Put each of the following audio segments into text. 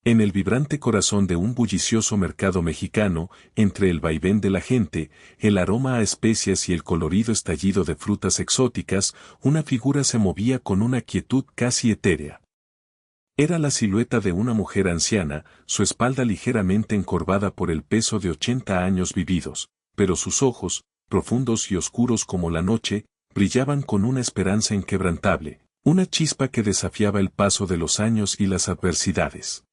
En el vibrante corazón de un bullicioso mercado mexicano, entre el vaivén de la gente, el aroma a especias y el colorido estallido de frutas exóticas, una figura se movía con una quietud casi etérea. Era la silueta de una mujer anciana, su espalda ligeramente encorvada por el peso de 80 años vividos, pero sus ojos, profundos y oscuros como la noche, brillaban con una esperanza inquebrantable, una chispa que desafiaba el paso de los años y las adversidades.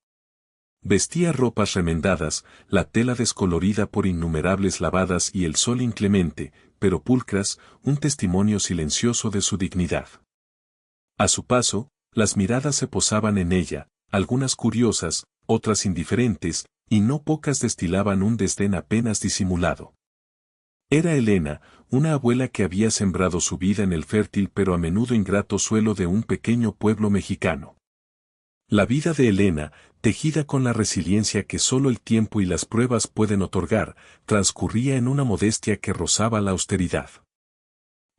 Vestía ropas remendadas, la tela descolorida por innumerables lavadas y el sol inclemente, pero pulcras, un testimonio silencioso de su dignidad. A su paso, las miradas se posaban en ella, algunas curiosas, otras indiferentes, y no pocas destilaban un desdén apenas disimulado. Era Elena, una abuela que había sembrado su vida en el fértil pero a menudo ingrato suelo de un pequeño pueblo mexicano. La vida de Elena, tejida con la resiliencia que solo el tiempo y las pruebas pueden otorgar, transcurría en una modestia que rozaba la austeridad.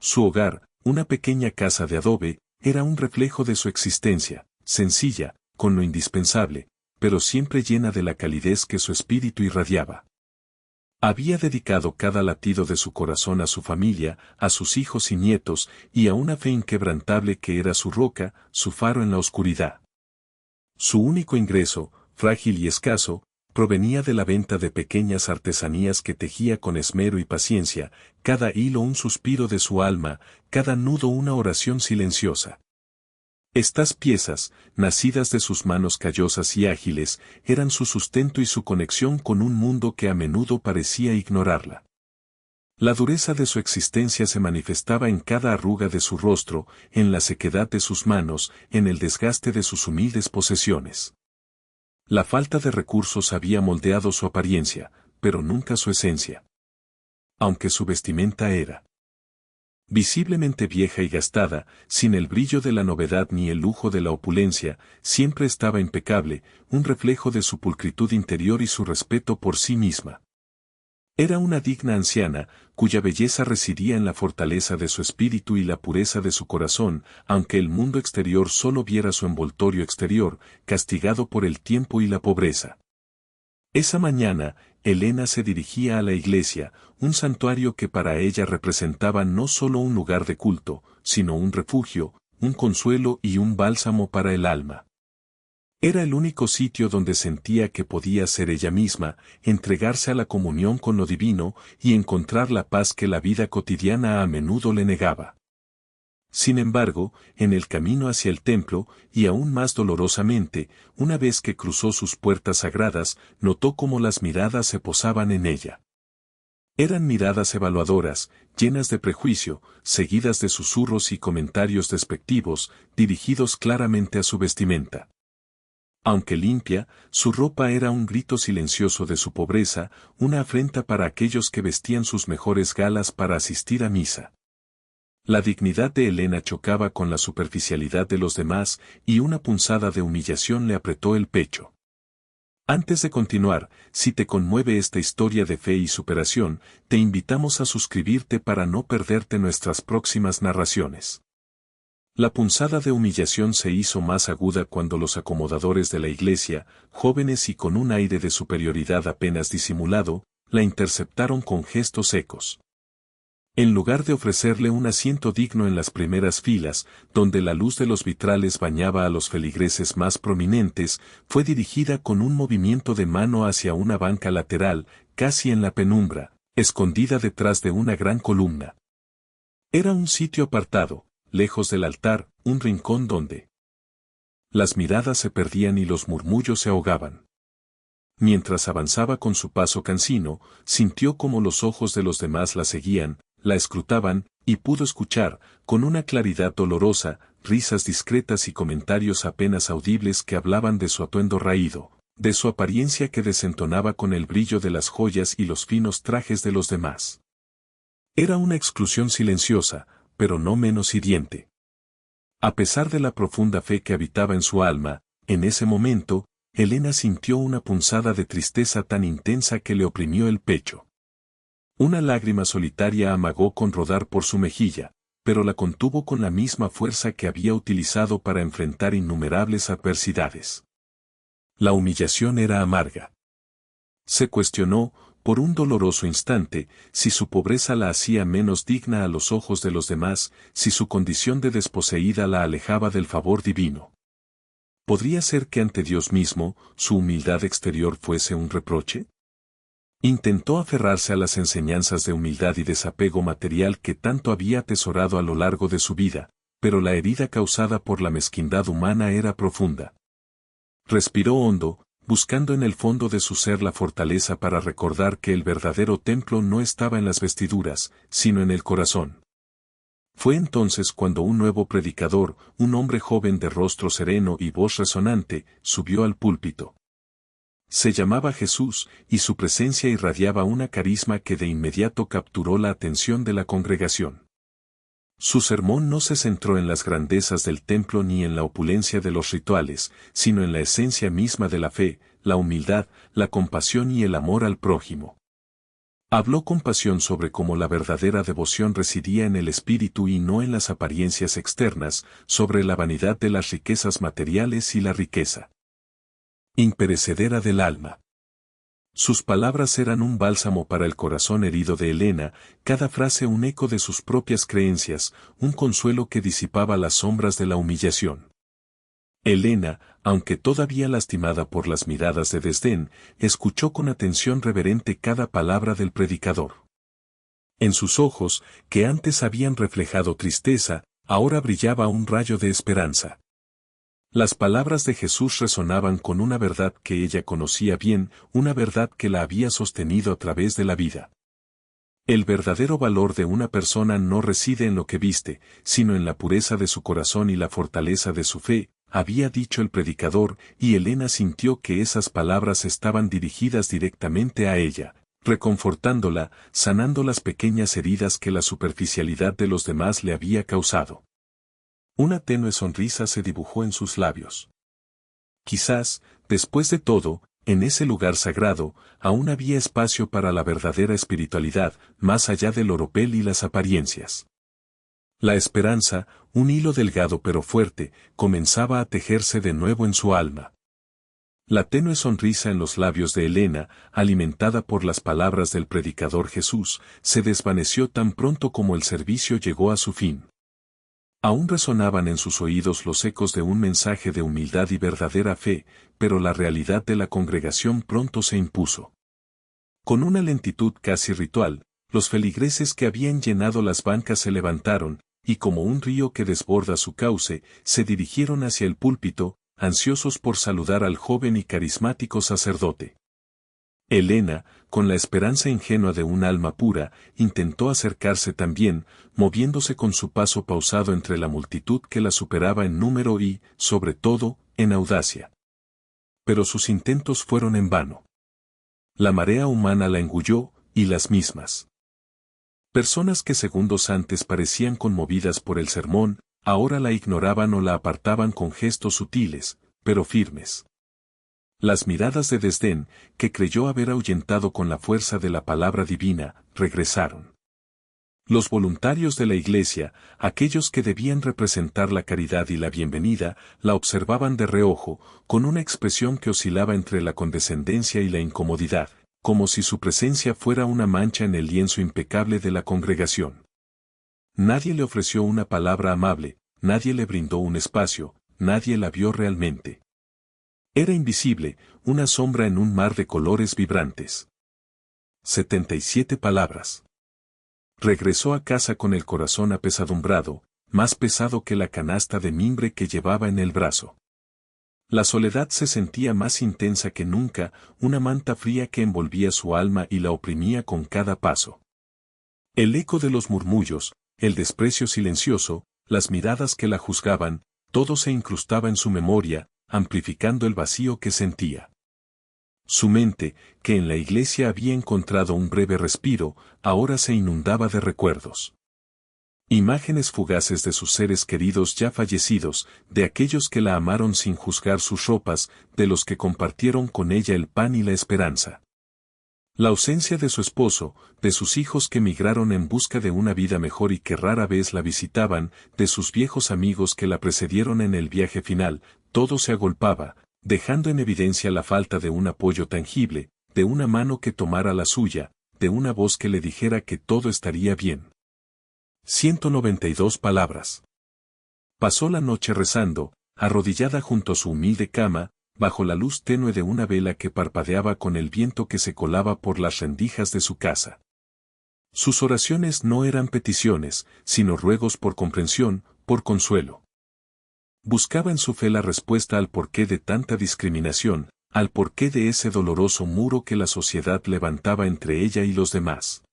Su hogar, una pequeña casa de adobe, era un reflejo de su existencia, sencilla, con lo indispensable, pero siempre llena de la calidez que su espíritu irradiaba. Había dedicado cada latido de su corazón a su familia, a sus hijos y nietos, y a una fe inquebrantable que era su roca, su faro en la oscuridad. Su único ingreso, frágil y escaso, provenía de la venta de pequeñas artesanías que tejía con esmero y paciencia, cada hilo un suspiro de su alma, cada nudo una oración silenciosa. Estas piezas, nacidas de sus manos callosas y ágiles, eran su sustento y su conexión con un mundo que a menudo parecía ignorarla. La dureza de su existencia se manifestaba en cada arruga de su rostro, en la sequedad de sus manos, en el desgaste de sus humildes posesiones. La falta de recursos había moldeado su apariencia, pero nunca su esencia. Aunque su vestimenta era visiblemente vieja y gastada, sin el brillo de la novedad ni el lujo de la opulencia, siempre estaba impecable, un reflejo de su pulcritud interior y su respeto por sí misma. Era una digna anciana, cuya belleza residía en la fortaleza de su espíritu y la pureza de su corazón, aunque el mundo exterior solo viera su envoltorio exterior, castigado por el tiempo y la pobreza. Esa mañana, Elena se dirigía a la iglesia, un santuario que para ella representaba no solo un lugar de culto, sino un refugio, un consuelo y un bálsamo para el alma. Era el único sitio donde sentía que podía ser ella misma, entregarse a la comunión con lo divino y encontrar la paz que la vida cotidiana a menudo le negaba. Sin embargo, en el camino hacia el templo, y aún más dolorosamente, una vez que cruzó sus puertas sagradas, notó cómo las miradas se posaban en ella. Eran miradas evaluadoras, llenas de prejuicio, seguidas de susurros y comentarios despectivos, dirigidos claramente a su vestimenta. Aunque limpia, su ropa era un grito silencioso de su pobreza, una afrenta para aquellos que vestían sus mejores galas para asistir a misa. La dignidad de Elena chocaba con la superficialidad de los demás, y una punzada de humillación le apretó el pecho. Antes de continuar, si te conmueve esta historia de fe y superación, te invitamos a suscribirte para no perderte nuestras próximas narraciones. La punzada de humillación se hizo más aguda cuando los acomodadores de la iglesia, jóvenes y con un aire de superioridad apenas disimulado, la interceptaron con gestos secos. En lugar de ofrecerle un asiento digno en las primeras filas, donde la luz de los vitrales bañaba a los feligreses más prominentes, fue dirigida con un movimiento de mano hacia una banca lateral, casi en la penumbra, escondida detrás de una gran columna. Era un sitio apartado, lejos del altar, un rincón donde las miradas se perdían y los murmullos se ahogaban. Mientras avanzaba con su paso cansino, sintió como los ojos de los demás la seguían, la escrutaban, y pudo escuchar, con una claridad dolorosa, risas discretas y comentarios apenas audibles que hablaban de su atuendo raído, de su apariencia que desentonaba con el brillo de las joyas y los finos trajes de los demás. Era una exclusión silenciosa, pero no menos hiriente. A pesar de la profunda fe que habitaba en su alma, en ese momento, Elena sintió una punzada de tristeza tan intensa que le oprimió el pecho. Una lágrima solitaria amagó con rodar por su mejilla, pero la contuvo con la misma fuerza que había utilizado para enfrentar innumerables adversidades. La humillación era amarga. Se cuestionó, por un doloroso instante, si su pobreza la hacía menos digna a los ojos de los demás, si su condición de desposeída la alejaba del favor divino. ¿Podría ser que ante Dios mismo, su humildad exterior fuese un reproche? Intentó aferrarse a las enseñanzas de humildad y desapego material que tanto había atesorado a lo largo de su vida, pero la herida causada por la mezquindad humana era profunda. Respiró hondo, buscando en el fondo de su ser la fortaleza para recordar que el verdadero templo no estaba en las vestiduras, sino en el corazón. Fue entonces cuando un nuevo predicador, un hombre joven de rostro sereno y voz resonante, subió al púlpito. Se llamaba Jesús, y su presencia irradiaba una carisma que de inmediato capturó la atención de la congregación. Su sermón no se centró en las grandezas del templo ni en la opulencia de los rituales, sino en la esencia misma de la fe, la humildad, la compasión y el amor al prójimo. Habló con pasión sobre cómo la verdadera devoción residía en el espíritu y no en las apariencias externas, sobre la vanidad de las riquezas materiales y la riqueza imperecedera del alma. Sus palabras eran un bálsamo para el corazón herido de Helena, cada frase un eco de sus propias creencias, un consuelo que disipaba las sombras de la humillación. Helena, aunque todavía lastimada por las miradas de desdén, escuchó con atención reverente cada palabra del predicador. En sus ojos, que antes habían reflejado tristeza, ahora brillaba un rayo de esperanza. Las palabras de Jesús resonaban con una verdad que ella conocía bien, una verdad que la había sostenido a través de la vida. El verdadero valor de una persona no reside en lo que viste, sino en la pureza de su corazón y la fortaleza de su fe, había dicho el predicador, y Helena sintió que esas palabras estaban dirigidas directamente a ella, reconfortándola, sanando las pequeñas heridas que la superficialidad de los demás le había causado. Una tenue sonrisa se dibujó en sus labios. Quizás, después de todo, en ese lugar sagrado, aún había espacio para la verdadera espiritualidad, más allá del oropel y las apariencias. La esperanza, un hilo delgado pero fuerte, comenzaba a tejerse de nuevo en su alma. La tenue sonrisa en los labios de Helena, alimentada por las palabras del predicador Jesús, se desvaneció tan pronto como el servicio llegó a su fin. Aún resonaban en sus oídos los ecos de un mensaje de humildad y verdadera fe, pero la realidad de la congregación pronto se impuso. Con una lentitud casi ritual, los feligreses que habían llenado las bancas se levantaron, y como un río que desborda su cauce, se dirigieron hacia el púlpito, ansiosos por saludar al joven y carismático sacerdote. Helena, con la esperanza ingenua de un alma pura, intentó acercarse también, moviéndose con su paso pausado entre la multitud que la superaba en número y, sobre todo, en audacia. Pero sus intentos fueron en vano. La marea humana la engulló, y las mismas personas que segundos antes parecían conmovidas por el sermón, ahora la ignoraban o la apartaban con gestos sutiles, pero firmes. Las miradas de desdén, que creyó haber ahuyentado con la fuerza de la palabra divina, regresaron. Los voluntarios de la iglesia, aquellos que debían representar la caridad y la bienvenida, la observaban de reojo, con una expresión que oscilaba entre la condescendencia y la incomodidad, como si su presencia fuera una mancha en el lienzo impecable de la congregación. Nadie le ofreció una palabra amable, nadie le brindó un espacio, nadie la vio realmente. Era invisible, una sombra en un mar de colores vibrantes. 77 palabras. Regresó a casa con el corazón apesadumbrado, más pesado que la canasta de mimbre que llevaba en el brazo. La soledad se sentía más intensa que nunca, una manta fría que envolvía su alma y la oprimía con cada paso. El eco de los murmullos, el desprecio silencioso, las miradas que la juzgaban, todo se incrustaba en su memoria, amplificando el vacío que sentía. Su mente, que en la iglesia había encontrado un breve respiro, ahora se inundaba de recuerdos. Imágenes fugaces de sus seres queridos ya fallecidos, de aquellos que la amaron sin juzgar sus ropas, de los que compartieron con ella el pan y la esperanza. La ausencia de su esposo, de sus hijos que migraron en busca de una vida mejor y que rara vez la visitaban, de sus viejos amigos que la precedieron en el viaje final, todo se agolpaba, dejando en evidencia la falta de un apoyo tangible, de una mano que tomara la suya, de una voz que le dijera que todo estaría bien. 192 palabras. Pasó la noche rezando, arrodillada junto a su humilde cama, bajo la luz tenue de una vela que parpadeaba con el viento que se colaba por las rendijas de su casa. Sus oraciones no eran peticiones, sino ruegos por comprensión, por consuelo. Buscaba en su fe la respuesta al porqué de tanta discriminación, al porqué de ese doloroso muro que la sociedad levantaba entre ella y los demás.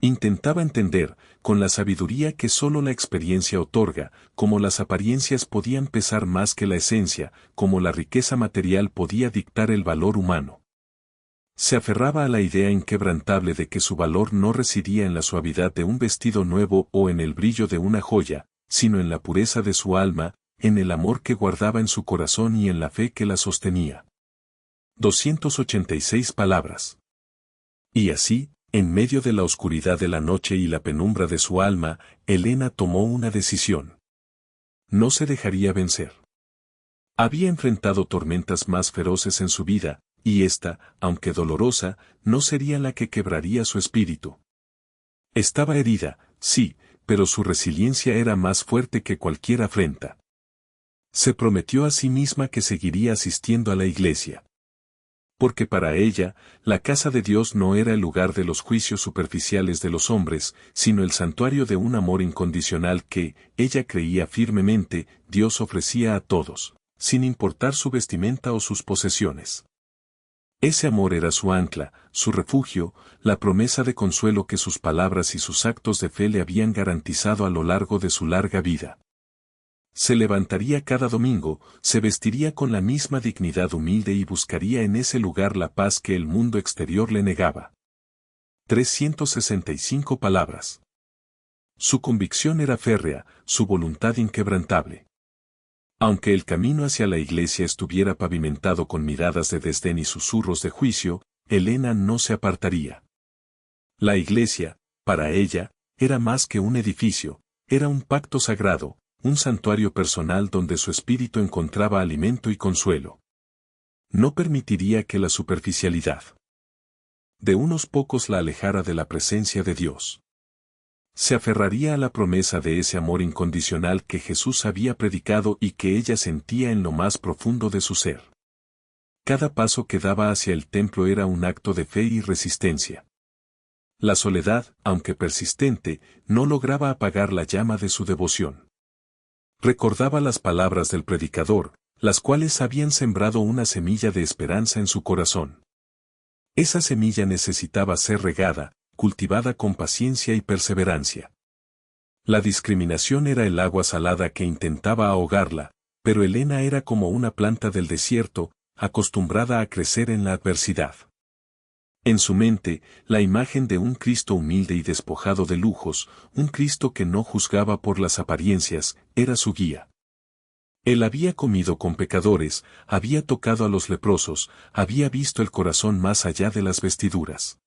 Intentaba entender, con la sabiduría que sólo la experiencia otorga, cómo las apariencias podían pesar más que la esencia, cómo la riqueza material podía dictar el valor humano. Se aferraba a la idea inquebrantable de que su valor no residía en la suavidad de un vestido nuevo o en el brillo de una joya, sino en la pureza de su alma, en el amor que guardaba en su corazón y en la fe que la sostenía. 286 palabras. Y así, en medio de la oscuridad de la noche y la penumbra de su alma, Elena tomó una decisión. No se dejaría vencer. Había enfrentado tormentas más feroces en su vida, y esta, aunque dolorosa, no sería la que quebraría su espíritu. Estaba herida, sí, pero su resiliencia era más fuerte que cualquier afrenta. Se prometió a sí misma que seguiría asistiendo a la iglesia. Porque para ella, la casa de Dios no era el lugar de los juicios superficiales de los hombres, sino el santuario de un amor incondicional que, ella creía firmemente, Dios ofrecía a todos, sin importar su vestimenta o sus posesiones. Ese amor era su ancla, su refugio, la promesa de consuelo que sus palabras y sus actos de fe le habían garantizado a lo largo de su larga vida. Se levantaría cada domingo, se vestiría con la misma dignidad humilde y buscaría en ese lugar la paz que el mundo exterior le negaba. 365 palabras. Su convicción era férrea, su voluntad inquebrantable. Aunque el camino hacia la iglesia estuviera pavimentado con miradas de desdén y susurros de juicio, Elena no se apartaría. La iglesia, para ella, era más que un edificio, era un pacto sagrado, un santuario personal donde su espíritu encontraba alimento y consuelo. No permitiría que la superficialidad de unos pocos la alejara de la presencia de Dios. Se aferraría a la promesa de ese amor incondicional que Jesús había predicado y que ella sentía en lo más profundo de su ser. Cada paso que daba hacia el templo era un acto de fe y resistencia. La soledad, aunque persistente, no lograba apagar la llama de su devoción. Recordaba las palabras del predicador, las cuales habían sembrado una semilla de esperanza en su corazón. Esa semilla necesitaba ser regada, cultivada con paciencia y perseverancia. La discriminación era el agua salada que intentaba ahogarla, pero Elena era como una planta del desierto, acostumbrada a crecer en la adversidad. En su mente, la imagen de un Cristo humilde y despojado de lujos, un Cristo que no juzgaba por las apariencias, era su guía. Él había comido con pecadores, había tocado a los leprosos, había visto el corazón más allá de las vestiduras.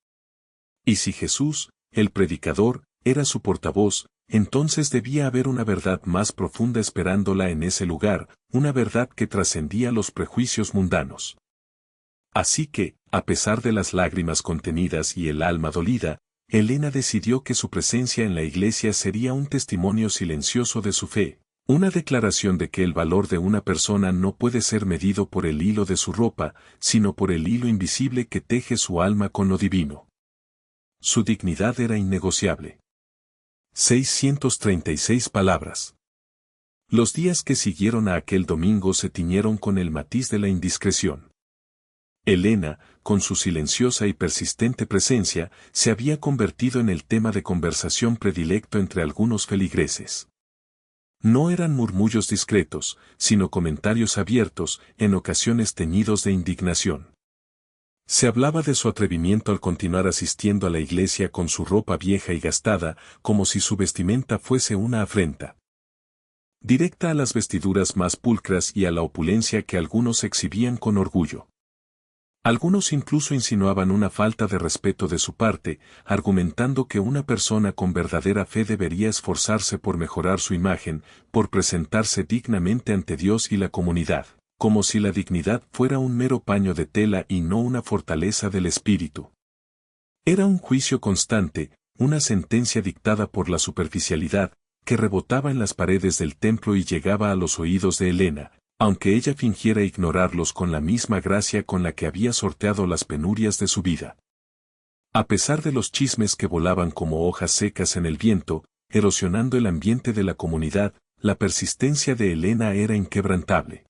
Y si Jesús, el predicador, era su portavoz, entonces debía haber una verdad más profunda esperándola en ese lugar, una verdad que trascendía los prejuicios mundanos. Así que, a pesar de las lágrimas contenidas y el alma dolida, Elena decidió que su presencia en la iglesia sería un testimonio silencioso de su fe, una declaración de que el valor de una persona no puede ser medido por el hilo de su ropa, sino por el hilo invisible que teje su alma con lo divino. Su dignidad era innegociable. 636 palabras. Los días que siguieron a aquel domingo se tiñeron con el matiz de la indiscreción. Elena, con su silenciosa y persistente presencia, se había convertido en el tema de conversación predilecto entre algunos feligreses. No eran murmullos discretos, sino comentarios abiertos, en ocasiones teñidos de indignación. Se hablaba de su atrevimiento al continuar asistiendo a la iglesia con su ropa vieja y gastada, como si su vestimenta fuese una afrenta directa a las vestiduras más pulcras y a la opulencia que algunos exhibían con orgullo. Algunos incluso insinuaban una falta de respeto de su parte, argumentando que una persona con verdadera fe debería esforzarse por mejorar su imagen, por presentarse dignamente ante Dios y la comunidad, como si la dignidad fuera un mero paño de tela y no una fortaleza del espíritu. Era un juicio constante, una sentencia dictada por la superficialidad, que rebotaba en las paredes del templo y llegaba a los oídos de Helena, aunque ella fingiera ignorarlos con la misma gracia con la que había sorteado las penurias de su vida. A pesar de los chismes que volaban como hojas secas en el viento, erosionando el ambiente de la comunidad, la persistencia de Helena era inquebrantable.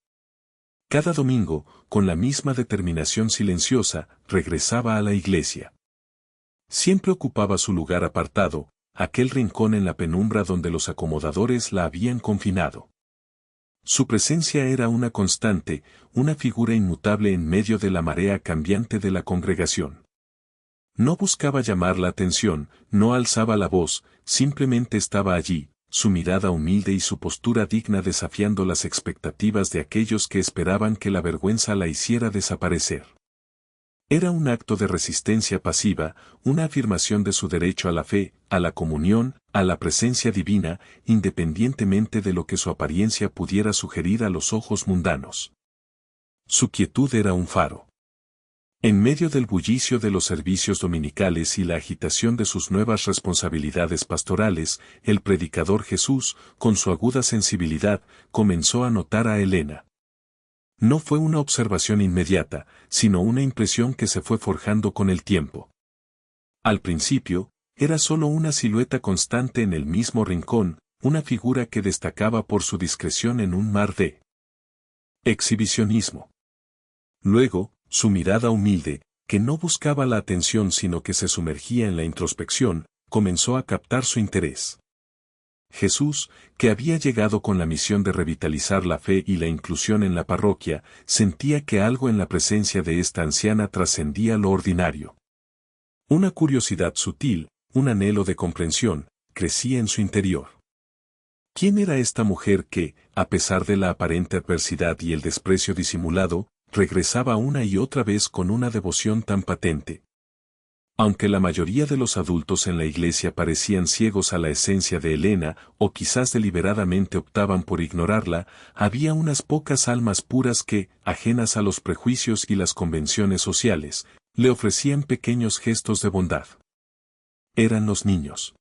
Cada domingo, con la misma determinación silenciosa, regresaba a la iglesia. Siempre ocupaba su lugar apartado, aquel rincón en la penumbra donde los acomodadores la habían confinado. Su presencia era una constante, una figura inmutable en medio de la marea cambiante de la congregación. No buscaba llamar la atención, no alzaba la voz, simplemente estaba allí, su mirada humilde y su postura digna desafiando las expectativas de aquellos que esperaban que la vergüenza la hiciera desaparecer. Era un acto de resistencia pasiva, una afirmación de su derecho a la fe, a la comunión, a la presencia divina, independientemente de lo que su apariencia pudiera sugerir a los ojos mundanos. Su quietud era un faro. En medio del bullicio de los servicios dominicales y la agitación de sus nuevas responsabilidades pastorales, el predicador Jesús, con su aguda sensibilidad, comenzó a notar a Helena. No fue una observación inmediata, sino una impresión que se fue forjando con el tiempo. Al principio, era solo una silueta constante en el mismo rincón, una figura que destacaba por su discreción en un mar de exhibicionismo. Luego, su mirada humilde, que no buscaba la atención sino que se sumergía en la introspección, comenzó a captar su interés. Jesús, que había llegado con la misión de revitalizar la fe y la inclusión en la parroquia, sentía que algo en la presencia de esta anciana trascendía lo ordinario. Una curiosidad sutil, un anhelo de comprensión, crecía en su interior. ¿Quién era esta mujer que, a pesar de la aparente adversidad y el desprecio disimulado, regresaba una y otra vez con una devoción tan patente? Aunque la mayoría de los adultos en la iglesia parecían ciegos a la esencia de Helena, o quizás deliberadamente optaban por ignorarla, había unas pocas almas puras que, ajenas a los prejuicios y las convenciones sociales, le ofrecían pequeños gestos de bondad. Eran los niños.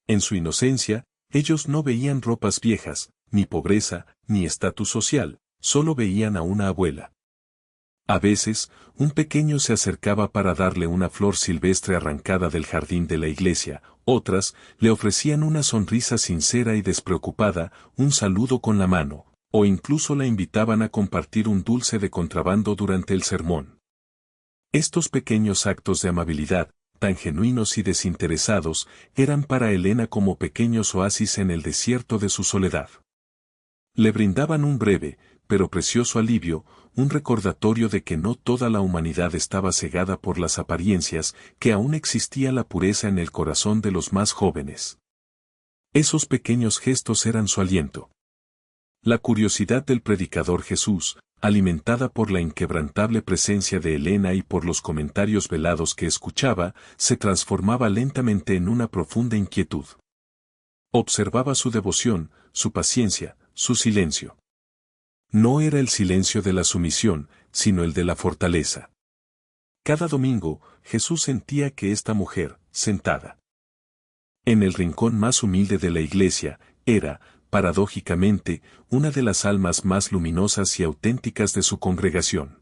En su inocencia, ellos no veían ropas viejas, ni pobreza, ni estatus social, solo veían a una abuela. A veces, un pequeño se acercaba para darle una flor silvestre arrancada del jardín de la iglesia, otras le ofrecían una sonrisa sincera y despreocupada, un saludo con la mano, o incluso la invitaban a compartir un dulce de contrabando durante el sermón. Estos pequeños actos de amabilidad, tan genuinos y desinteresados, eran para Helena como pequeños oasis en el desierto de su soledad. Le brindaban un breve, pero precioso alivio, un recordatorio de que no toda la humanidad estaba cegada por las apariencias, que aún existía la pureza en el corazón de los más jóvenes. Esos pequeños gestos eran su aliento. La curiosidad del predicador Jesús, alimentada por la inquebrantable presencia de Helena y por los comentarios velados que escuchaba, se transformaba lentamente en una profunda inquietud. Observaba su devoción, su paciencia, su silencio. No era el silencio de la sumisión, sino el de la fortaleza. Cada domingo, Jesús sentía que esta mujer, sentada en el rincón más humilde de la iglesia, era, paradójicamente, una de las almas más luminosas y auténticas de su congregación.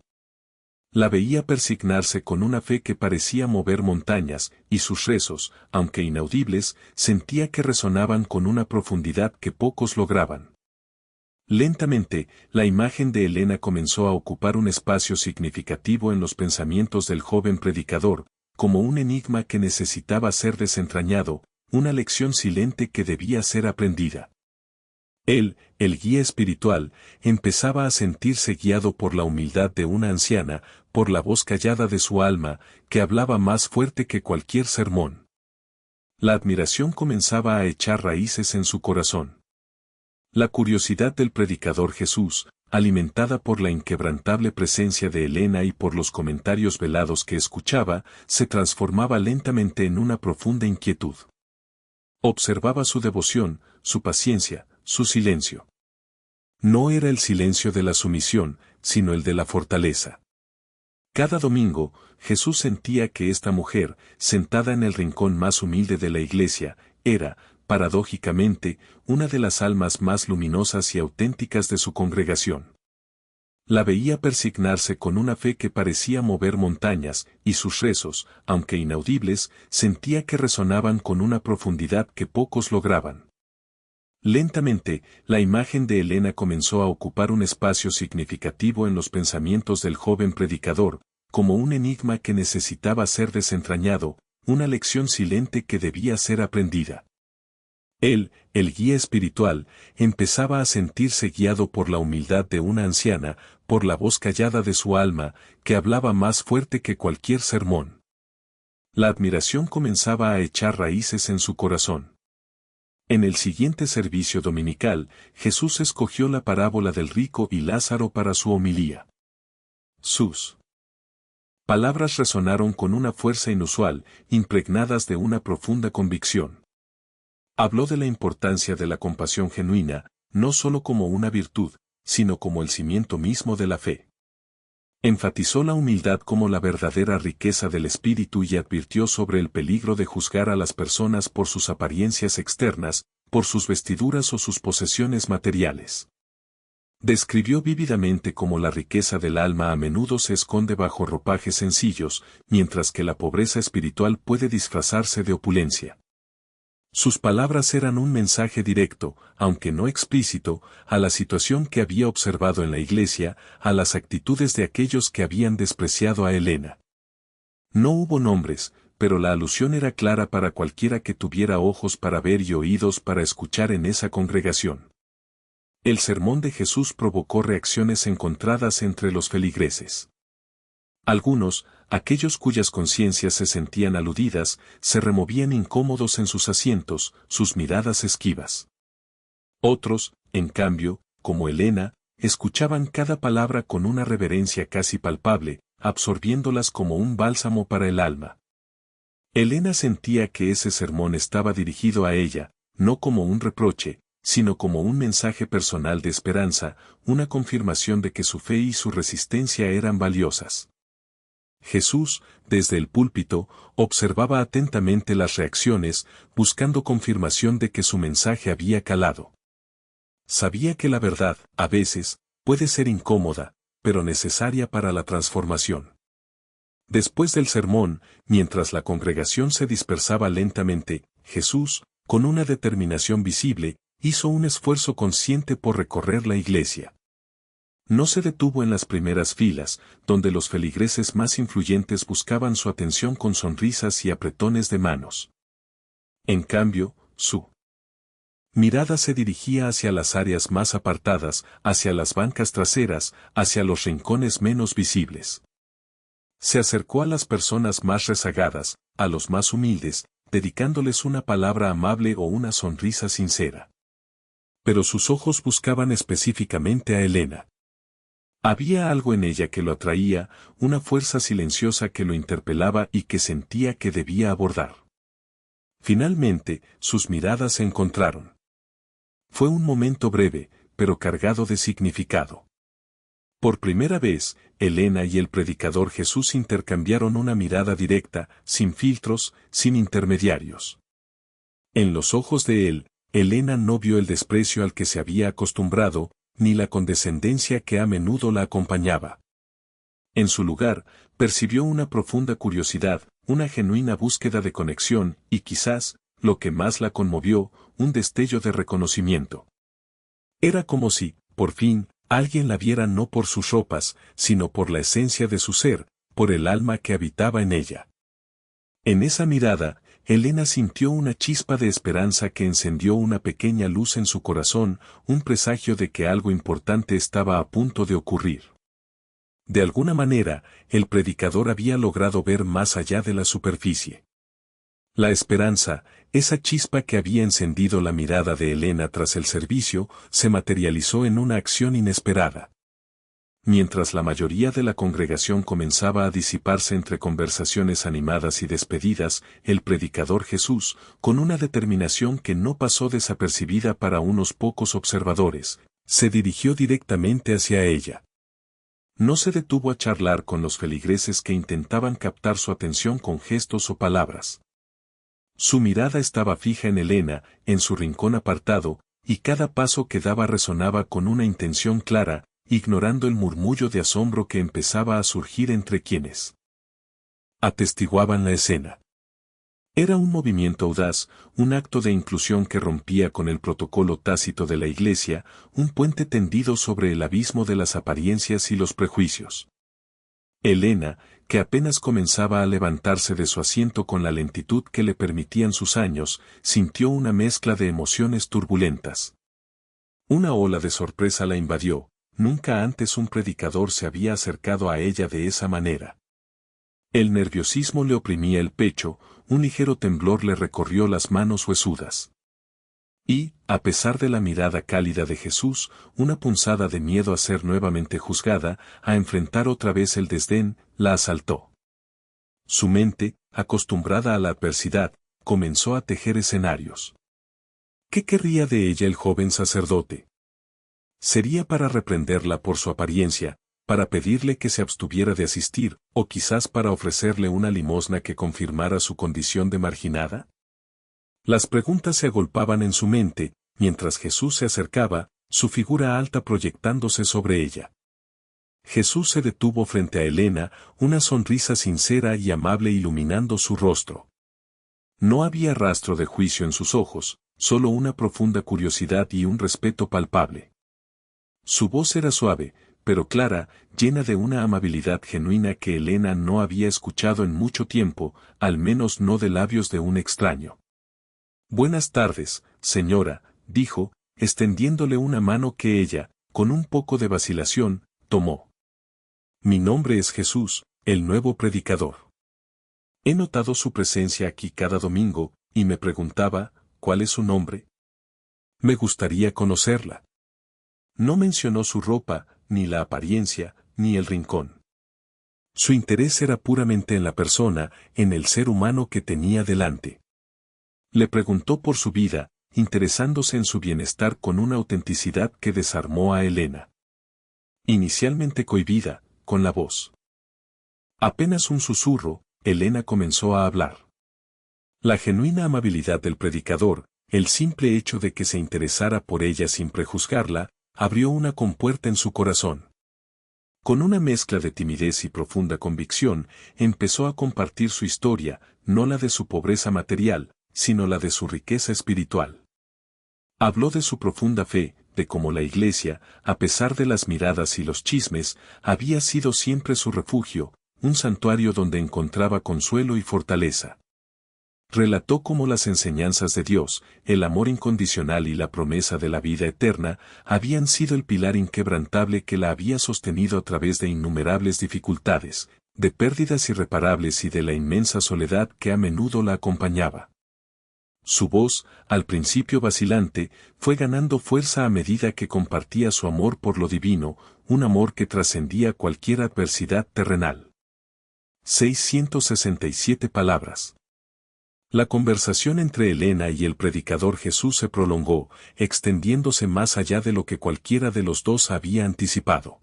La veía persignarse con una fe que parecía mover montañas, y sus rezos, aunque inaudibles, sentía que resonaban con una profundidad que pocos lograban. Lentamente, la imagen de Helena comenzó a ocupar un espacio significativo en los pensamientos del joven predicador, como un enigma que necesitaba ser desentrañado, una lección silente que debía ser aprendida. Él, el guía espiritual, empezaba a sentirse guiado por la humildad de una anciana, por la voz callada de su alma, que hablaba más fuerte que cualquier sermón. La admiración comenzaba a echar raíces en su corazón. La curiosidad del predicador Jesús, alimentada por la inquebrantable presencia de Helena y por los comentarios velados que escuchaba, se transformaba lentamente en una profunda inquietud. Observaba su devoción, su paciencia, su silencio. No era el silencio de la sumisión, sino el de la fortaleza. Cada domingo, Jesús sentía que esta mujer, sentada en el rincón más humilde de la iglesia, era, paradójicamente, una de las almas más luminosas y auténticas de su congregación. La veía persignarse con una fe que parecía mover montañas, y sus rezos, aunque inaudibles, sentía que resonaban con una profundidad que pocos lograban. Lentamente, la imagen de Elena comenzó a ocupar un espacio significativo en los pensamientos del joven predicador, como un enigma que necesitaba ser desentrañado, una lección silente que debía ser aprendida. Él, el guía espiritual, empezaba a sentirse guiado por la humildad de una anciana, por la voz callada de su alma, que hablaba más fuerte que cualquier sermón. La admiración comenzaba a echar raíces en su corazón. En el siguiente servicio dominical, Jesús escogió la parábola del rico y Lázaro para su homilía. Sus palabras resonaron con una fuerza inusual, impregnadas de una profunda convicción. Habló de la importancia de la compasión genuina, no solo como una virtud, sino como el cimiento mismo de la fe. Enfatizó la humildad como la verdadera riqueza del espíritu y advirtió sobre el peligro de juzgar a las personas por sus apariencias externas, por sus vestiduras o sus posesiones materiales. Describió vívidamente cómo la riqueza del alma a menudo se esconde bajo ropajes sencillos, mientras que la pobreza espiritual puede disfrazarse de opulencia. Sus palabras eran un mensaje directo, aunque no explícito, a la situación que había observado en la iglesia, a las actitudes de aquellos que habían despreciado a Elena. No hubo nombres, pero la alusión era clara para cualquiera que tuviera ojos para ver y oídos para escuchar en esa congregación. El sermón de Jesús provocó reacciones encontradas entre los feligreses. Algunos, aquellos cuyas conciencias se sentían aludidas, se removían incómodos en sus asientos, sus miradas esquivas. Otros, en cambio, como Elena, escuchaban cada palabra con una reverencia casi palpable, absorbiéndolas como un bálsamo para el alma. Elena sentía que ese sermón estaba dirigido a ella, no como un reproche, sino como un mensaje personal de esperanza, una confirmación de que su fe y su resistencia eran valiosas. Jesús, desde el púlpito, observaba atentamente las reacciones, buscando confirmación de que su mensaje había calado. Sabía que la verdad, a veces, puede ser incómoda, pero necesaria para la transformación. Después del sermón, mientras la congregación se dispersaba lentamente, Jesús, con una determinación visible, hizo un esfuerzo consciente por recorrer la iglesia. No se detuvo en las primeras filas, donde los feligreses más influyentes buscaban su atención con sonrisas y apretones de manos. En cambio, su mirada se dirigía hacia las áreas más apartadas, hacia las bancas traseras, hacia los rincones menos visibles. Se acercó a las personas más rezagadas, a los más humildes, dedicándoles una palabra amable o una sonrisa sincera. Pero sus ojos buscaban específicamente a Elena. Había algo en ella que lo atraía, una fuerza silenciosa que lo interpelaba y que sentía que debía abordar. Finalmente, sus miradas se encontraron. Fue un momento breve, pero cargado de significado. Por primera vez, Elena y el predicador Jesús intercambiaron una mirada directa, sin filtros, sin intermediarios. En los ojos de él, Elena no vio el desprecio al que se había acostumbrado, ni la condescendencia que a menudo la acompañaba. En su lugar, percibió una profunda curiosidad, una genuina búsqueda de conexión, y quizás, lo que más la conmovió, un destello de reconocimiento. Era como si, por fin, alguien la viera no por sus ropas, sino por la esencia de su ser, por el alma que habitaba en ella. En esa mirada, Elena sintió una chispa de esperanza que encendió una pequeña luz en su corazón, un presagio de que algo importante estaba a punto de ocurrir. De alguna manera, el predicador había logrado ver más allá de la superficie. La esperanza, esa chispa que había encendido la mirada de Elena tras el servicio, se materializó en una acción inesperada. Mientras la mayoría de la congregación comenzaba a disiparse entre conversaciones animadas y despedidas, el predicador Jesús, con una determinación que no pasó desapercibida para unos pocos observadores, Se dirigió directamente hacia ella. No se detuvo a charlar con los feligreses que intentaban captar su atención con gestos o palabras. Su mirada estaba fija en Elena, en su rincón apartado, y cada paso que daba resonaba con una intención clara, ignorando el murmullo de asombro que empezaba a surgir entre quienes atestiguaban la escena. Era un movimiento audaz, un acto de inclusión que rompía con el protocolo tácito de la Iglesia, un puente tendido sobre el abismo de las apariencias y los prejuicios. Elena, que apenas comenzaba a levantarse de su asiento con la lentitud que le permitían sus años, sintió una mezcla de emociones turbulentas. Una ola de sorpresa la invadió, nunca antes un predicador se había acercado a ella de esa manera. El nerviosismo le oprimía el pecho, un ligero temblor le recorrió las manos huesudas. Y, a pesar de la mirada cálida de Jesús, una punzada de miedo a ser nuevamente juzgada, a enfrentar otra vez el desdén, la asaltó. Su mente, acostumbrada a la adversidad, comenzó a tejer escenarios. ¿Qué querría de ella el joven sacerdote? ¿Sería para reprenderla por su apariencia, para pedirle que se abstuviera de asistir, o quizás para ofrecerle una limosna que confirmara su condición de marginada? Las preguntas se agolpaban en su mente, mientras Jesús se acercaba, su figura alta proyectándose sobre ella. Jesús se detuvo frente a Elena, una sonrisa sincera y amable iluminando su rostro. No había rastro de juicio en sus ojos, solo una profunda curiosidad y un respeto palpable. Su voz era suave, pero clara, llena de una amabilidad genuina que Elena no había escuchado en mucho tiempo, al menos no de labios de un extraño. «Buenas tardes, señora», dijo, extendiéndole una mano que ella, con un poco de vacilación, tomó. «Mi nombre es Jesús, el nuevo predicador. He notado su presencia aquí cada domingo, y me preguntaba, ¿cuál es su nombre? Me gustaría conocerla». No mencionó su ropa, ni la apariencia, ni el rincón. Su interés era puramente en la persona, en el ser humano que tenía delante. Le preguntó por su vida, interesándose en su bienestar con una autenticidad que desarmó a Elena. Inicialmente cohibida, con la voz. Apenas un susurro, Elena comenzó a hablar. La genuina amabilidad del predicador, el simple hecho de que se interesara por ella sin prejuzgarla, abrió una compuerta en su corazón. Con una mezcla de timidez y profunda convicción, empezó a compartir su historia, no la de su pobreza material, sino la de su riqueza espiritual. Habló de su profunda fe, de cómo la Iglesia, a pesar de las miradas y los chismes, había sido siempre su refugio, un santuario donde encontraba consuelo y fortaleza. Relató cómo las enseñanzas de Dios, el amor incondicional y la promesa de la vida eterna, habían sido el pilar inquebrantable que la había sostenido a través de innumerables dificultades, de pérdidas irreparables y de la inmensa soledad que a menudo la acompañaba. Su voz, al principio vacilante, fue ganando fuerza a medida que compartía su amor por lo divino, un amor que trascendía cualquier adversidad terrenal. 667 palabras. La conversación entre Elena y el predicador Jesús se prolongó, extendiéndose más allá de lo que cualquiera de los dos había anticipado.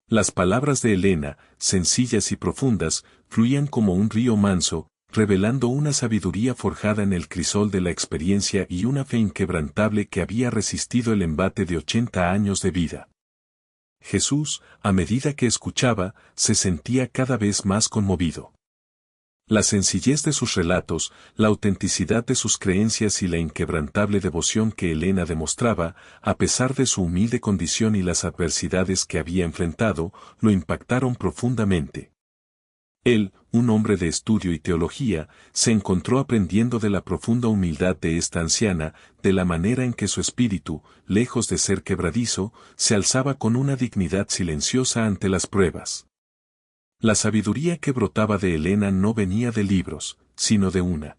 Las palabras de Elena, sencillas y profundas, fluían como un río manso, revelando una sabiduría forjada en el crisol de la experiencia y una fe inquebrantable que había resistido el embate de 80 años de vida. Jesús, a medida que escuchaba, se sentía cada vez más conmovido. La sencillez de sus relatos, la autenticidad de sus creencias y la inquebrantable devoción que Elena demostraba, a pesar de su humilde condición y las adversidades que había enfrentado, lo impactaron profundamente. Él, un hombre de estudio y teología, se encontró aprendiendo de la profunda humildad de esta anciana, de la manera en que su espíritu, lejos de ser quebradizo, se alzaba con una dignidad silenciosa ante las pruebas. La sabiduría que brotaba de Elena no venía de libros, sino de una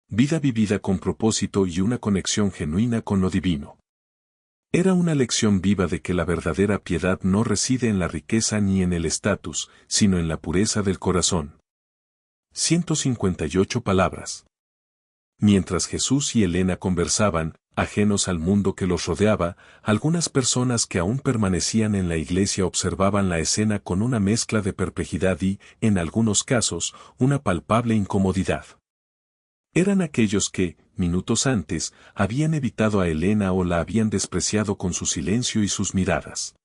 vida vivida con propósito y una conexión genuina con lo divino. Era una lección viva de que la verdadera piedad no reside en la riqueza ni en el estatus, sino en la pureza del corazón. 158 palabras. Mientras Jesús y Elena conversaban, ajenos al mundo que los rodeaba, algunas personas que aún permanecían en la iglesia observaban la escena con una mezcla de perplejidad y, en algunos casos, una palpable incomodidad. Eran aquellos que, minutos antes, habían evitado a Helena o la habían despreciado con su silencio y sus miradas.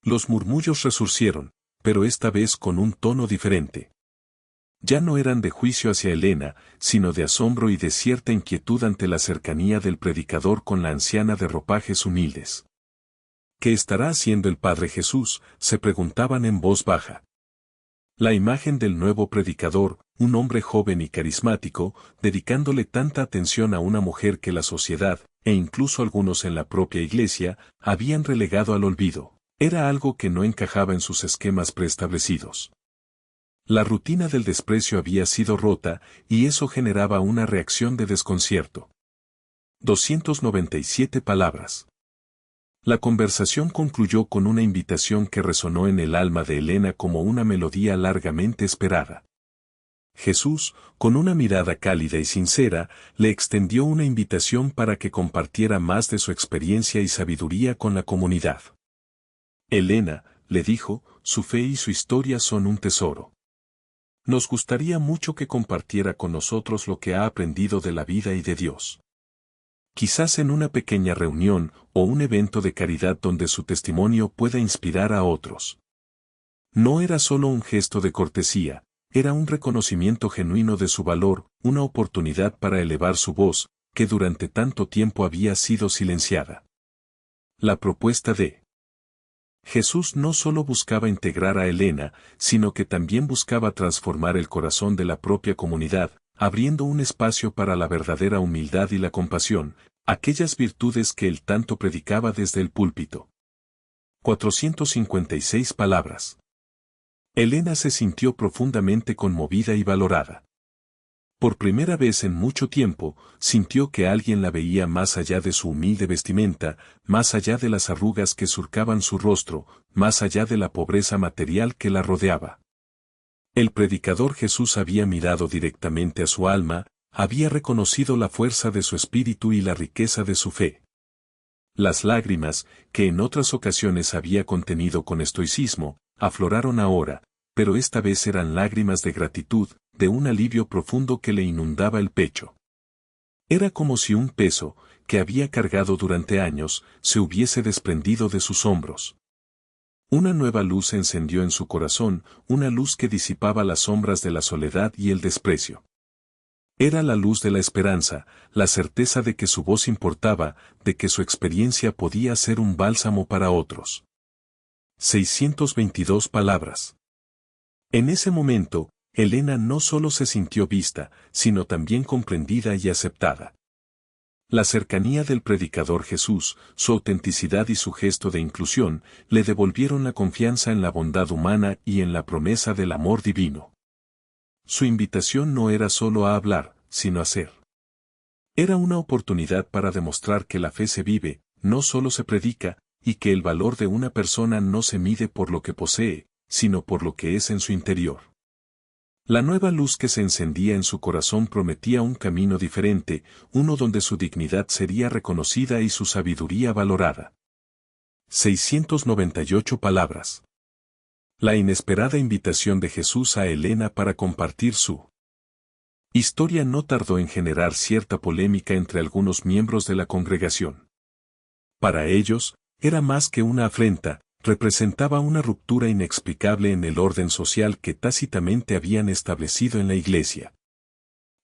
Los murmullos resurgieron, pero esta vez con un tono diferente. Ya no eran de juicio hacia Helena, sino de asombro y de cierta inquietud ante la cercanía del predicador con la anciana de ropajes humildes. ¿Qué estará haciendo el Padre Jesús?, se preguntaban en voz baja. La imagen del nuevo predicador, un hombre joven y carismático, dedicándole tanta atención a una mujer que la sociedad, e incluso algunos en la propia iglesia, habían relegado al olvido, era algo que no encajaba en sus esquemas preestablecidos. La rutina del desprecio había sido rota, y eso generaba una reacción de desconcierto. 297 palabras. La conversación concluyó con una invitación que resonó en el alma de Helena como una melodía largamente esperada. Jesús, con una mirada cálida y sincera, le extendió una invitación para que compartiera más de su experiencia y sabiduría con la comunidad. Helena, le dijo, su fe y su historia son un tesoro. Nos gustaría mucho que compartiera con nosotros lo que ha aprendido de la vida y de Dios. Quizás en una pequeña reunión o un evento de caridad donde su testimonio pueda inspirar a otros. No era solo un gesto de cortesía, era un reconocimiento genuino de su valor, una oportunidad para elevar su voz, que durante tanto tiempo había sido silenciada. La propuesta de Jesús no solo buscaba integrar a Helena, sino que también buscaba transformar el corazón de la propia comunidad, abriendo un espacio para la verdadera humildad y la compasión, aquellas virtudes que él tanto predicaba desde el púlpito. 456 palabras. Helena se sintió profundamente conmovida y valorada. Por primera vez en mucho tiempo, sintió que alguien la veía más allá de su humilde vestimenta, más allá de las arrugas que surcaban su rostro, más allá de la pobreza material que la rodeaba. El predicador Jesús había mirado directamente a su alma, había reconocido la fuerza de su espíritu y la riqueza de su fe. Las lágrimas, que en otras ocasiones había contenido con estoicismo, afloraron ahora, pero esta vez eran lágrimas de gratitud, de un alivio profundo que le inundaba el pecho. Era como si un peso, que había cargado durante años, se hubiese desprendido de sus hombros. Una nueva luz se encendió en su corazón, una luz que disipaba las sombras de la soledad y el desprecio. Era la luz de la esperanza, la certeza de que su voz importaba, de que su experiencia podía ser un bálsamo para otros. 622 palabras. En ese momento, Helena no solo se sintió vista, sino también comprendida y aceptada. La cercanía del predicador Jesús, su autenticidad y su gesto de inclusión, le devolvieron la confianza en la bondad humana y en la promesa del amor divino. Su invitación no era solo a hablar, sino a ser. Era una oportunidad para demostrar que la fe se vive, no solo se predica, y que el valor de una persona no se mide por lo que posee, sino por lo que es en su interior. La nueva luz que se encendía en su corazón prometía un camino diferente, uno donde su dignidad sería reconocida y su sabiduría valorada. 698 palabras. La inesperada invitación de Jesús a Helena para compartir su historia no tardó en generar cierta polémica entre algunos miembros de la congregación. Para ellos, era más que una afrenta, representaba una ruptura inexplicable en el orden social que tácitamente habían establecido en la iglesia.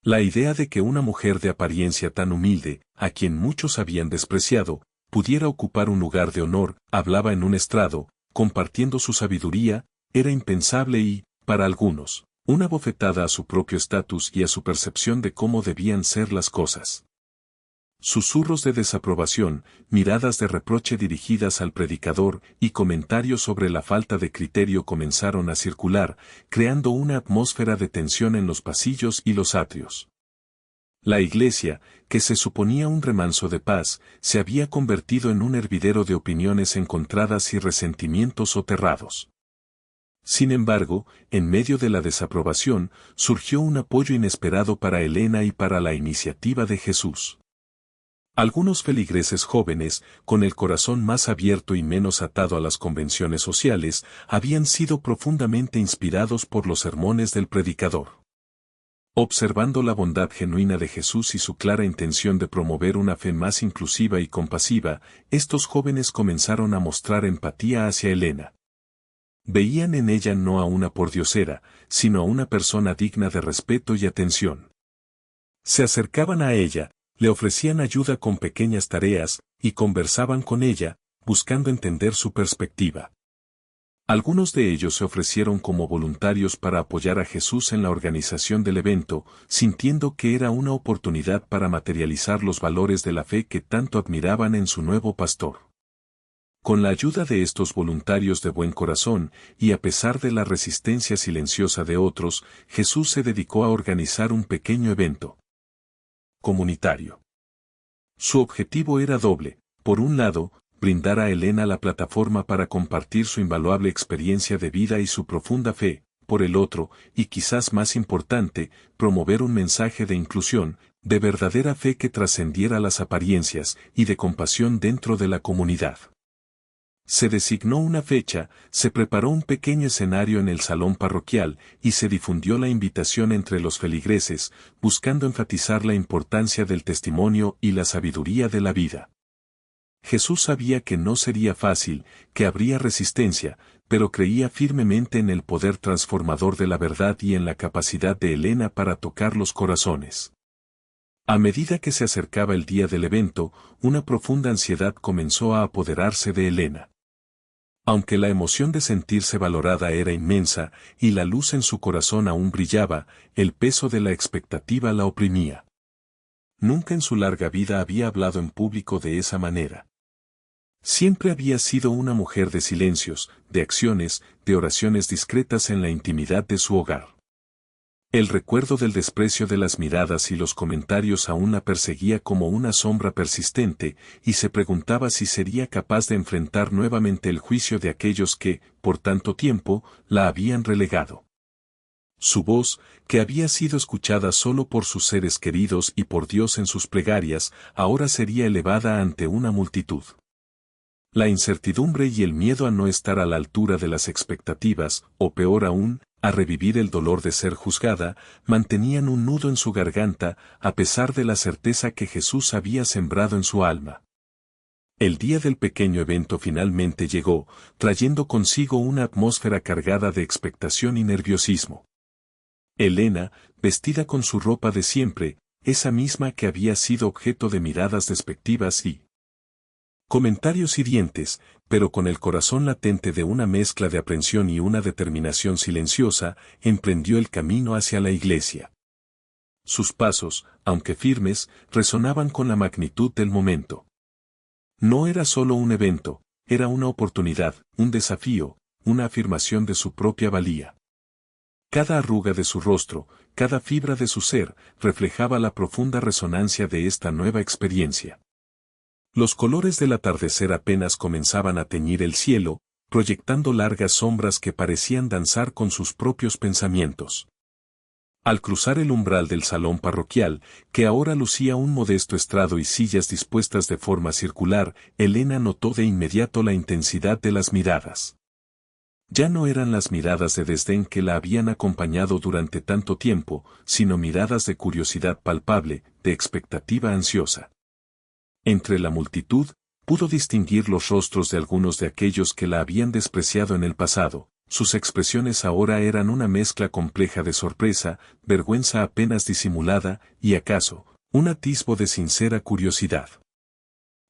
La idea de que una mujer de apariencia tan humilde, a quien muchos habían despreciado, pudiera ocupar un lugar de honor, hablaba en un estrado, compartiendo su sabiduría, era impensable y, para algunos, una bofetada a su propio estatus y a su percepción de cómo debían ser las cosas. Susurros de desaprobación, miradas de reproche dirigidas al predicador y comentarios sobre la falta de criterio comenzaron a circular, creando una atmósfera de tensión en los pasillos y los atrios. La iglesia, que se suponía un remanso de paz, se había convertido en un hervidero de opiniones encontradas y resentimientos soterrados. Sin embargo, en medio de la desaprobación, surgió un apoyo inesperado para Helena y para la iniciativa de Jesús. Algunos feligreses jóvenes, con el corazón más abierto y menos atado a las convenciones sociales, habían sido profundamente inspirados por los sermones del predicador. Observando la bondad genuina de Jesús y su clara intención de promover una fe más inclusiva y compasiva, estos jóvenes comenzaron a mostrar empatía hacia Elena. Veían en ella no a una pordiosera, sino a una persona digna de respeto y atención. Se acercaban a ella, le ofrecían ayuda con pequeñas tareas, y conversaban con ella, buscando entender su perspectiva. Algunos de ellos se ofrecieron como voluntarios para apoyar a Jesús en la organización del evento, sintiendo que era una oportunidad para materializar los valores de la fe que tanto admiraban en su nuevo pastor. Con la ayuda de estos voluntarios de buen corazón, y a pesar de la resistencia silenciosa de otros, Jesús se dedicó a organizar un pequeño evento comunitario. Su objetivo era doble: por un lado, brindar a Elena la plataforma para compartir su invaluable experiencia de vida y su profunda fe; por el otro, y quizás más importante, promover un mensaje de inclusión, de verdadera fe que trascendiera las apariencias, y de compasión dentro de la comunidad. Se designó una fecha, se preparó un pequeño escenario en el salón parroquial, y se difundió la invitación entre los feligreses, buscando enfatizar la importancia del testimonio y la sabiduría de la vida. Jesús sabía que no sería fácil, que habría resistencia, pero creía firmemente en el poder transformador de la verdad y en la capacidad de Elena para tocar los corazones. A medida que se acercaba el día del evento, una profunda ansiedad comenzó a apoderarse de Elena. Aunque la emoción de sentirse valorada era inmensa, y la luz en su corazón aún brillaba, el peso de la expectativa la oprimía. Nunca en su larga vida había hablado en público de esa manera. Siempre había sido una mujer de silencios, de acciones, de oraciones discretas en la intimidad de su hogar. El recuerdo del desprecio de las miradas y los comentarios aún la perseguía como una sombra persistente, y se preguntaba si sería capaz de enfrentar nuevamente el juicio de aquellos que, por tanto tiempo, la habían relegado. Su voz, que había sido escuchada solo por sus seres queridos y por Dios en sus plegarias, ahora sería elevada ante una multitud. La incertidumbre y el miedo a no estar a la altura de las expectativas, o peor aún, a revivir el dolor de ser juzgada, mantenían un nudo en su garganta, a pesar de la certeza que Jesús había sembrado en su alma. El día del pequeño evento finalmente llegó, trayendo consigo una atmósfera cargada de expectación y nerviosismo. Elena, vestida con su ropa de siempre, esa misma que había sido objeto de miradas despectivas y comentarios hirientes, pero con el corazón latente de una mezcla de aprensión y una determinación silenciosa, emprendió el camino hacia la iglesia. Sus pasos, aunque firmes, resonaban con la magnitud del momento. No era solo un evento, era una oportunidad, un desafío, una afirmación de su propia valía. Cada arruga de su rostro, cada fibra de su ser, reflejaba la profunda resonancia de esta nueva experiencia. Los colores del atardecer apenas comenzaban a teñir el cielo, proyectando largas sombras que parecían danzar con sus propios pensamientos. Al cruzar el umbral del salón parroquial, que ahora lucía un modesto estrado y sillas dispuestas de forma circular, Elena notó de inmediato la intensidad de las miradas. Ya no eran las miradas de desdén que la habían acompañado durante tanto tiempo, sino miradas de curiosidad palpable, de expectativa ansiosa. Entre la multitud, pudo distinguir los rostros de algunos de aquellos que la habían despreciado en el pasado. Sus expresiones ahora eran una mezcla compleja de sorpresa, vergüenza apenas disimulada, y acaso, un atisbo de sincera curiosidad.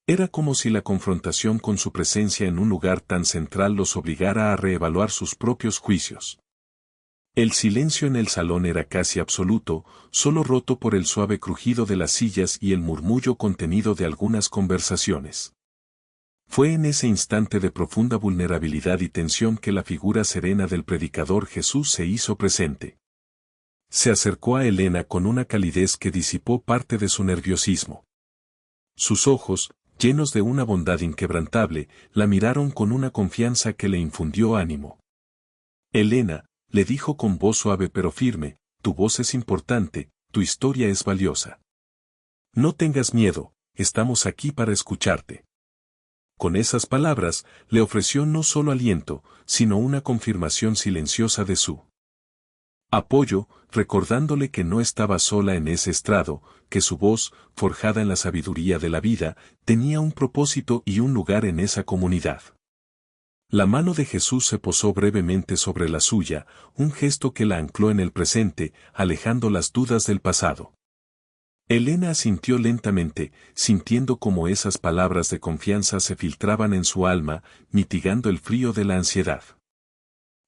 Era como si la confrontación con su presencia en un lugar tan central los obligara a reevaluar sus propios juicios. El silencio en el salón era casi absoluto, solo roto por el suave crujido de las sillas y el murmullo contenido de algunas conversaciones. Fue en ese instante de profunda vulnerabilidad y tensión que la figura serena del predicador Jesús se hizo presente. Se acercó a Elena con una calidez que disipó parte de su nerviosismo. Sus ojos, llenos de una bondad inquebrantable, la miraron con una confianza que le infundió ánimo. Elena, le dijo con voz suave pero firme, tu voz es importante, tu historia es valiosa. No tengas miedo, estamos aquí para escucharte. Con esas palabras, le ofreció no solo aliento, sino una confirmación silenciosa de su apoyo, recordándole que no estaba sola en ese estrado, que su voz, forjada en la sabiduría de la vida, tenía un propósito y un lugar en esa comunidad. La mano de Jesús se posó brevemente sobre la suya, un gesto que la ancló en el presente, alejando las dudas del pasado. Elena asintió lentamente, sintiendo cómo esas palabras de confianza se filtraban en su alma, mitigando el frío de la ansiedad.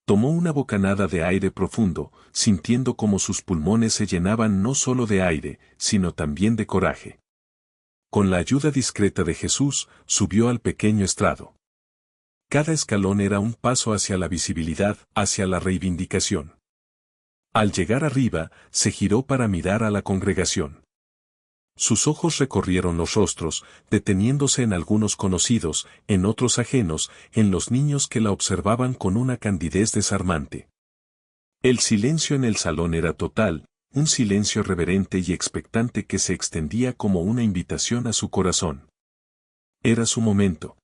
Tomó una bocanada de aire profundo, sintiendo cómo sus pulmones se llenaban no solo de aire, sino también de coraje. Con la ayuda discreta de Jesús, subió al pequeño estrado. Cada escalón era un paso hacia la visibilidad, hacia la reivindicación. Al llegar arriba, se giró para mirar a la congregación. Sus ojos recorrieron los rostros, deteniéndose en algunos conocidos, en otros ajenos, en los niños que la observaban con una candidez desarmante. El silencio en el salón era total, un silencio reverente y expectante que se extendía como una invitación a su corazón. Era su momento.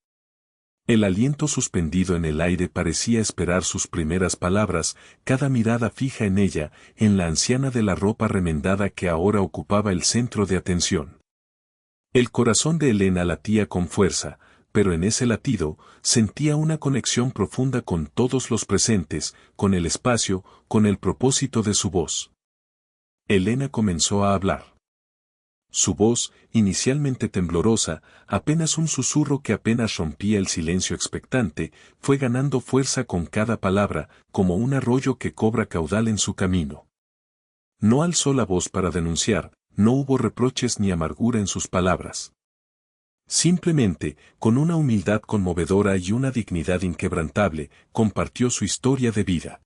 El aliento suspendido en el aire parecía esperar sus primeras palabras, cada mirada fija en ella, en la anciana de la ropa remendada que ahora ocupaba el centro de atención. El corazón de Elena latía con fuerza, pero en ese latido, sentía una conexión profunda con todos los presentes, con el espacio, con el propósito de su voz. Elena comenzó a hablar. Su voz, inicialmente temblorosa, apenas un susurro que apenas rompía el silencio expectante, fue ganando fuerza con cada palabra, como un arroyo que cobra caudal en su camino. No alzó la voz para denunciar, no hubo reproches ni amargura en sus palabras. Simplemente, con una humildad conmovedora y una dignidad inquebrantable, compartió su historia de vida.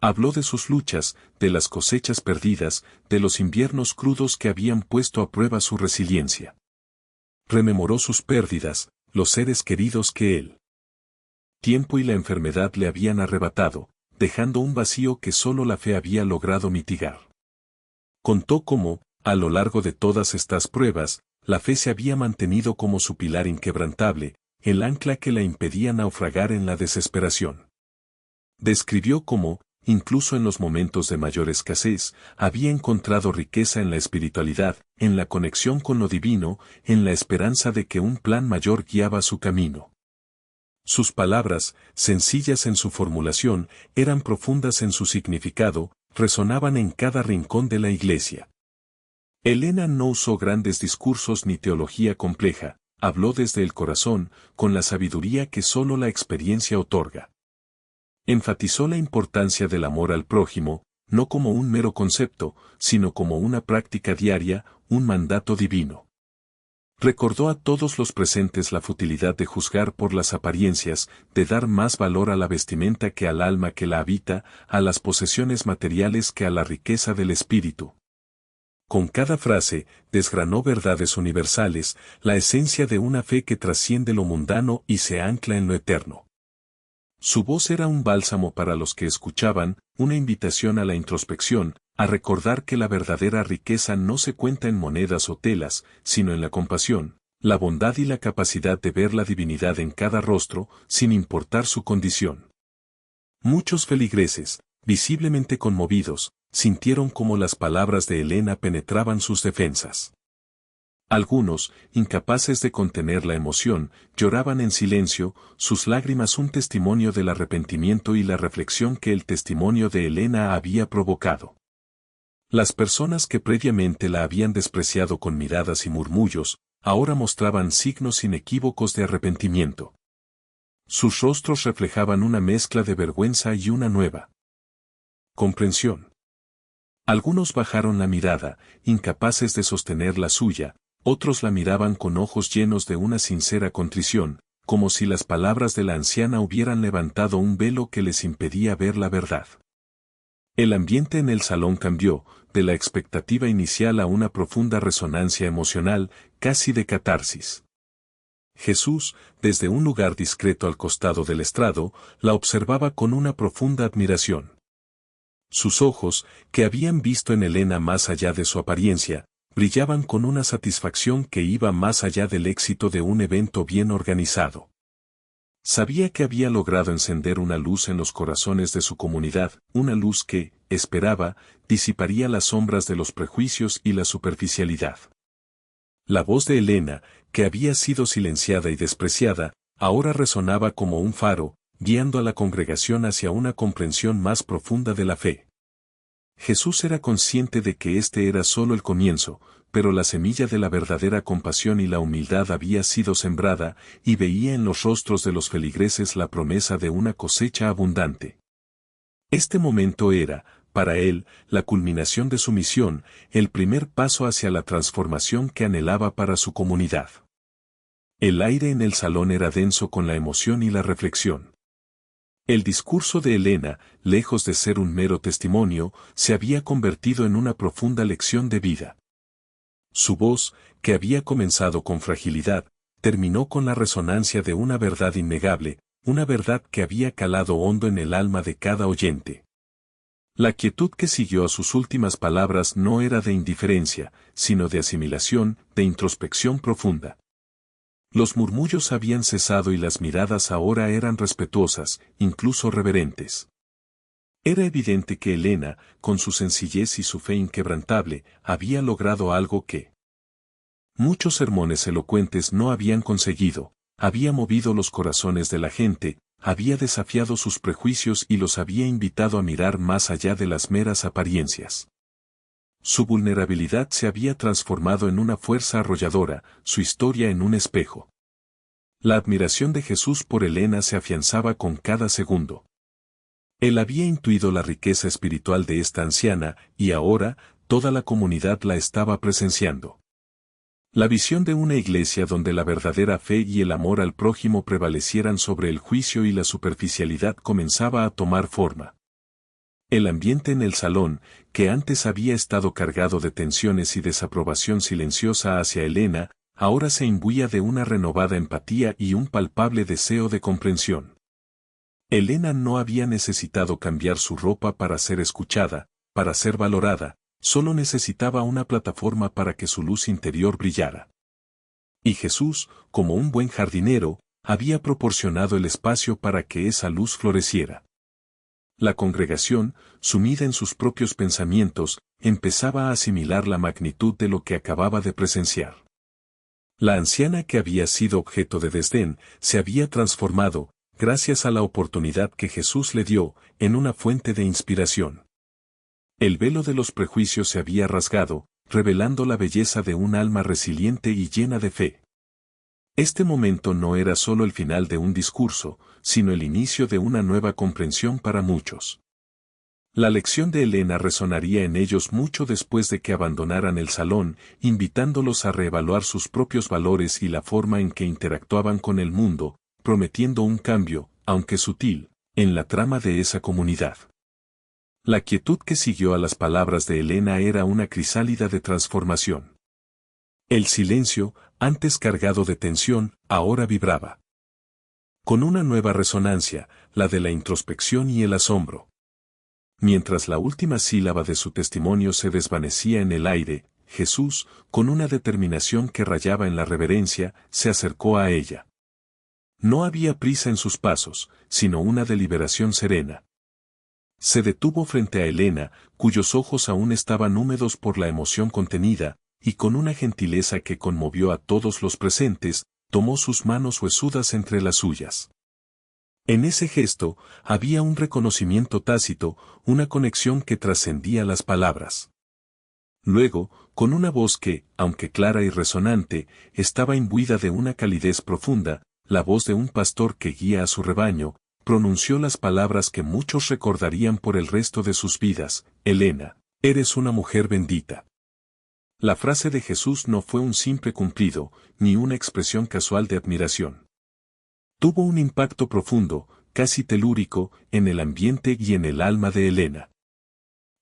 Habló de sus luchas, de las cosechas perdidas, de los inviernos crudos que habían puesto a prueba su resiliencia. Rememoró sus pérdidas, los seres queridos que el tiempo y la enfermedad le habían arrebatado, dejando un vacío que solo la fe había logrado mitigar. Contó cómo, a lo largo de todas estas pruebas, la fe se había mantenido como su pilar inquebrantable, el ancla que la impedía naufragar en la desesperación. Describió cómo, incluso en los momentos de mayor escasez, había encontrado riqueza en la espiritualidad, en la conexión con lo divino, en la esperanza de que un plan mayor guiaba su camino. Sus palabras, sencillas en su formulación, eran profundas en su significado, resonaban en cada rincón de la iglesia. Elena no usó grandes discursos ni teología compleja, habló desde el corazón, con la sabiduría que solo la experiencia otorga. Enfatizó la importancia del amor al prójimo, no como un mero concepto, sino como una práctica diaria, un mandato divino. Recordó a todos los presentes la futilidad de juzgar por las apariencias, de dar más valor a la vestimenta que al alma que la habita, a las posesiones materiales que a la riqueza del espíritu. Con cada frase, desgranó verdades universales, la esencia de una fe que trasciende lo mundano y se ancla en lo eterno. Su voz era un bálsamo para los que escuchaban, una invitación a la introspección, a recordar que la verdadera riqueza no se cuenta en monedas o telas, sino en la compasión, la bondad y la capacidad de ver la divinidad en cada rostro, sin importar su condición. Muchos feligreses, visiblemente conmovidos, sintieron como las palabras de Elena penetraban sus defensas. Algunos, incapaces de contener la emoción, lloraban en silencio, sus lágrimas un testimonio del arrepentimiento y la reflexión que el testimonio de Elena había provocado. Las personas que previamente la habían despreciado con miradas y murmullos, ahora mostraban signos inequívocos de arrepentimiento. Sus rostros reflejaban una mezcla de vergüenza y una nueva comprensión. Algunos bajaron la mirada, incapaces de sostener la suya, otros la miraban con ojos llenos de una sincera contrición, como si las palabras de la anciana hubieran levantado un velo que les impedía ver la verdad. El ambiente en el salón cambió, de la expectativa inicial a una profunda resonancia emocional, casi de catarsis. Jesús, desde un lugar discreto al costado del estrado, la observaba con una profunda admiración. Sus ojos, que habían visto en Elena más allá de su apariencia, brillaban con una satisfacción que iba más allá del éxito de un evento bien organizado. Sabía que había logrado encender una luz en los corazones de su comunidad, una luz que, esperaba, disiparía las sombras de los prejuicios y la superficialidad. La voz de Elena, que había sido silenciada y despreciada, ahora resonaba como un faro, guiando a la congregación hacia una comprensión más profunda de la fe. Jesús era consciente de que este era solo el comienzo, pero la semilla de la verdadera compasión y la humildad había sido sembrada, y veía en los rostros de los feligreses la promesa de una cosecha abundante. Este momento era, para él, la culminación de su misión, el primer paso hacia la transformación que anhelaba para su comunidad. El aire en el salón era denso con la emoción y la reflexión. El discurso de Elena, lejos de ser un mero testimonio, se había convertido en una profunda lección de vida. Su voz, que había comenzado con fragilidad, terminó con la resonancia de una verdad innegable, una verdad que había calado hondo en el alma de cada oyente. La quietud que siguió a sus últimas palabras no era de indiferencia, sino de asimilación, de introspección profunda. Los murmullos habían cesado y las miradas ahora eran respetuosas, incluso reverentes. Era evidente que Elena, con su sencillez y su fe inquebrantable, había logrado algo que muchos sermones elocuentes no habían conseguido, había movido los corazones de la gente, había desafiado sus prejuicios y los había invitado a mirar más allá de las meras apariencias. Su vulnerabilidad se había transformado en una fuerza arrolladora, su historia en un espejo. La admiración de Jesús por Elena se afianzaba con cada segundo. Él había intuido la riqueza espiritual de esta anciana, y ahora, toda la comunidad la estaba presenciando. La visión de una iglesia donde la verdadera fe y el amor al prójimo prevalecieran sobre el juicio y la superficialidad comenzaba a tomar forma. El ambiente en el salón, que antes había estado cargado de tensiones y desaprobación silenciosa hacia Elena, ahora se imbuía de una renovada empatía y un palpable deseo de comprensión. Elena no había necesitado cambiar su ropa para ser escuchada, para ser valorada, solo necesitaba una plataforma para que su luz interior brillara. Y Jesús, como un buen jardinero, había proporcionado el espacio para que esa luz floreciera. La congregación, sumida en sus propios pensamientos, empezaba a asimilar la magnitud de lo que acababa de presenciar. La anciana que había sido objeto de desdén, se había transformado, gracias a la oportunidad que Jesús le dio, en una fuente de inspiración. El velo de los prejuicios se había rasgado, revelando la belleza de un alma resiliente y llena de fe. Este momento no era solo el final de un discurso, sino el inicio de una nueva comprensión para muchos. La lección de Elena resonaría en ellos mucho después de que abandonaran el salón, invitándolos a reevaluar sus propios valores y la forma en que interactuaban con el mundo, prometiendo un cambio, aunque sutil, en la trama de esa comunidad. La quietud que siguió a las palabras de Elena era una crisálida de transformación. El silencio, antes cargado de tensión, ahora vibraba. Con una nueva resonancia, la de la introspección y el asombro. Mientras la última sílaba de su testimonio se desvanecía en el aire, Jesús, con una determinación que rayaba en la reverencia, se acercó a ella. No había prisa en sus pasos, sino una deliberación serena. Se detuvo frente a Elena, cuyos ojos aún estaban húmedos por la emoción contenida, y con una gentileza que conmovió a todos los presentes, tomó sus manos huesudas entre las suyas. En ese gesto, había un reconocimiento tácito, una conexión que trascendía las palabras. Luego, con una voz que, aunque clara y resonante, estaba imbuida de una calidez profunda, la voz de un pastor que guía a su rebaño, pronunció las palabras que muchos recordarían por el resto de sus vidas: Elena, eres una mujer bendita. La frase de Jesús no fue un simple cumplido, ni una expresión casual de admiración. Tuvo un impacto profundo, casi telúrico, en el ambiente y en el alma de Elena.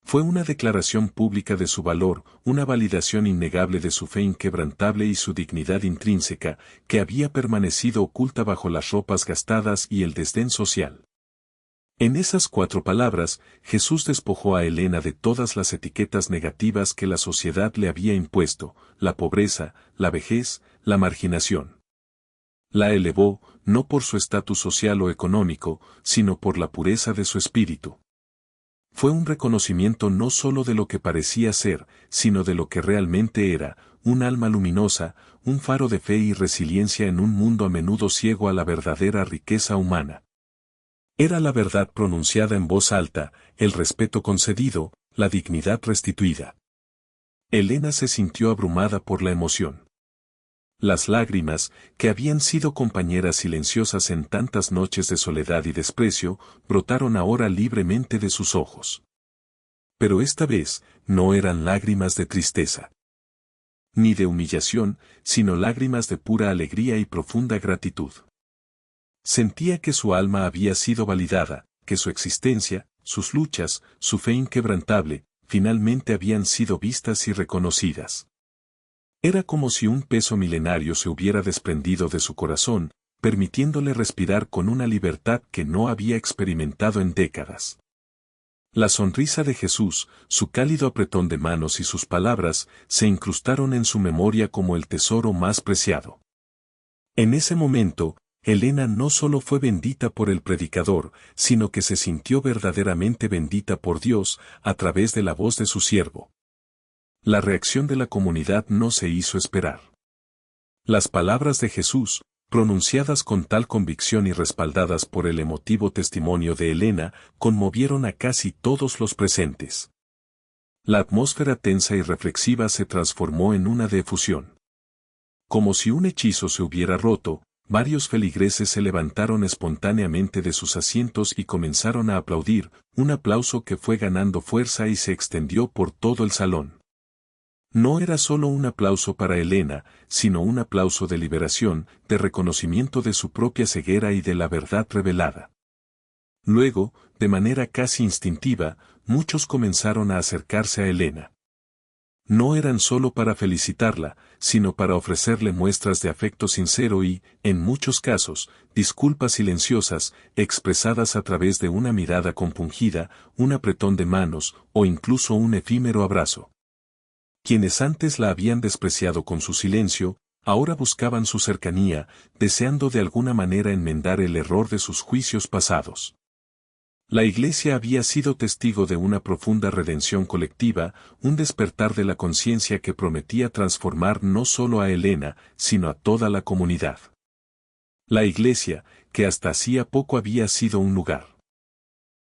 Fue una declaración pública de su valor, una validación innegable de su fe inquebrantable y su dignidad intrínseca, que había permanecido oculta bajo las ropas gastadas y el desdén social. En esas 4 palabras, Jesús despojó a Helena de todas las etiquetas negativas que la sociedad le había impuesto, la pobreza, la vejez, la marginación. La elevó, no por su estatus social o económico, sino por la pureza de su espíritu. Fue un reconocimiento no solo de lo que parecía ser, sino de lo que realmente era, un alma luminosa, un faro de fe y resiliencia en un mundo a menudo ciego a la verdadera riqueza humana. Era la verdad pronunciada en voz alta, el respeto concedido, la dignidad restituida. Helena se sintió abrumada por la emoción. Las lágrimas, que habían sido compañeras silenciosas en tantas noches de soledad y desprecio, brotaron ahora libremente de sus ojos. Pero esta vez, no eran lágrimas de tristeza, ni de humillación, sino lágrimas de pura alegría y profunda gratitud. Sentía que su alma había sido validada, que su existencia, sus luchas, su fe inquebrantable, finalmente habían sido vistas y reconocidas. Era como si un peso milenario se hubiera desprendido de su corazón, permitiéndole respirar con una libertad que no había experimentado en décadas. La sonrisa de Jesús, su cálido apretón de manos y sus palabras se incrustaron en su memoria como el tesoro más preciado. En ese momento, Helena no solo fue bendita por el predicador, sino que se sintió verdaderamente bendita por Dios a través de la voz de su siervo. La reacción de la comunidad no se hizo esperar. Las palabras de Jesús, pronunciadas con tal convicción y respaldadas por el emotivo testimonio de Helena, conmovieron a casi todos los presentes. La atmósfera tensa y reflexiva se transformó en una de efusión. Como si un hechizo se hubiera roto, varios feligreses se levantaron espontáneamente de sus asientos y comenzaron a aplaudir, un aplauso que fue ganando fuerza y se extendió por todo el salón. No era solo un aplauso para Helena, sino un aplauso de liberación, de reconocimiento de su propia ceguera y de la verdad revelada. Luego, de manera casi instintiva, muchos comenzaron a acercarse a Helena. No eran solo para felicitarla, sino para ofrecerle muestras de afecto sincero y, en muchos casos, disculpas silenciosas, expresadas a través de una mirada compungida, un apretón de manos, o incluso un efímero abrazo. Quienes antes la habían despreciado con su silencio, ahora buscaban su cercanía, deseando de alguna manera enmendar el error de sus juicios pasados. La Iglesia había sido testigo de una profunda redención colectiva, un despertar de la conciencia que prometía transformar no solo a Helena, sino a toda la comunidad. La Iglesia, que hasta hacía poco había sido un lugar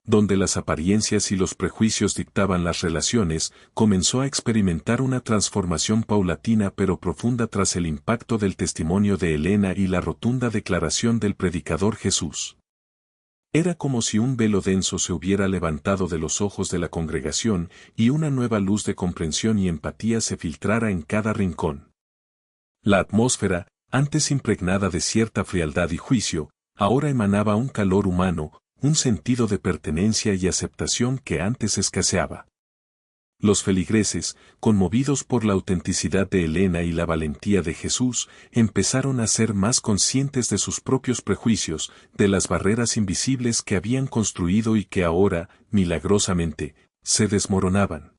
donde las apariencias y los prejuicios dictaban las relaciones, comenzó a experimentar una transformación paulatina pero profunda tras el impacto del testimonio de Helena y la rotunda declaración del predicador Jesús. Era como si un velo denso se hubiera levantado de los ojos de la congregación y una nueva luz de comprensión y empatía se filtrara en cada rincón. La atmósfera, antes impregnada de cierta frialdad y juicio, ahora emanaba un calor humano, un sentido de pertenencia y aceptación que antes escaseaba. Los feligreses, conmovidos por la autenticidad de Helena y la valentía de Jesús, empezaron a ser más conscientes de sus propios prejuicios, de las barreras invisibles que habían construido y que ahora, milagrosamente, se desmoronaban.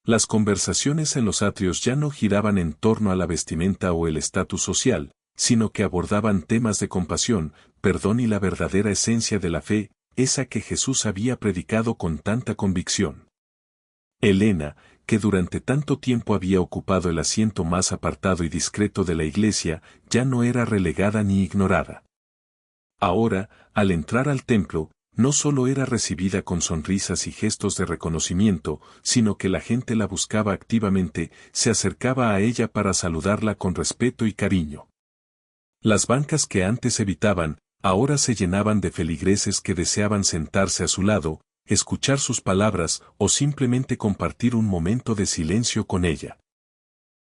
Las conversaciones en los atrios ya no giraban en torno a la vestimenta o el estatus social, sino que abordaban temas de compasión, perdón y la verdadera esencia de la fe, esa que Jesús había predicado con tanta convicción. Helena, que durante tanto tiempo había ocupado el asiento más apartado y discreto de la iglesia, ya no era relegada ni ignorada. Ahora, al entrar al templo, no solo era recibida con sonrisas y gestos de reconocimiento, sino que la gente la buscaba activamente, se acercaba a ella para saludarla con respeto y cariño. Las bancas que antes evitaban, ahora se llenaban de feligreses que deseaban sentarse a su lado, escuchar sus palabras o simplemente compartir un momento de silencio con ella.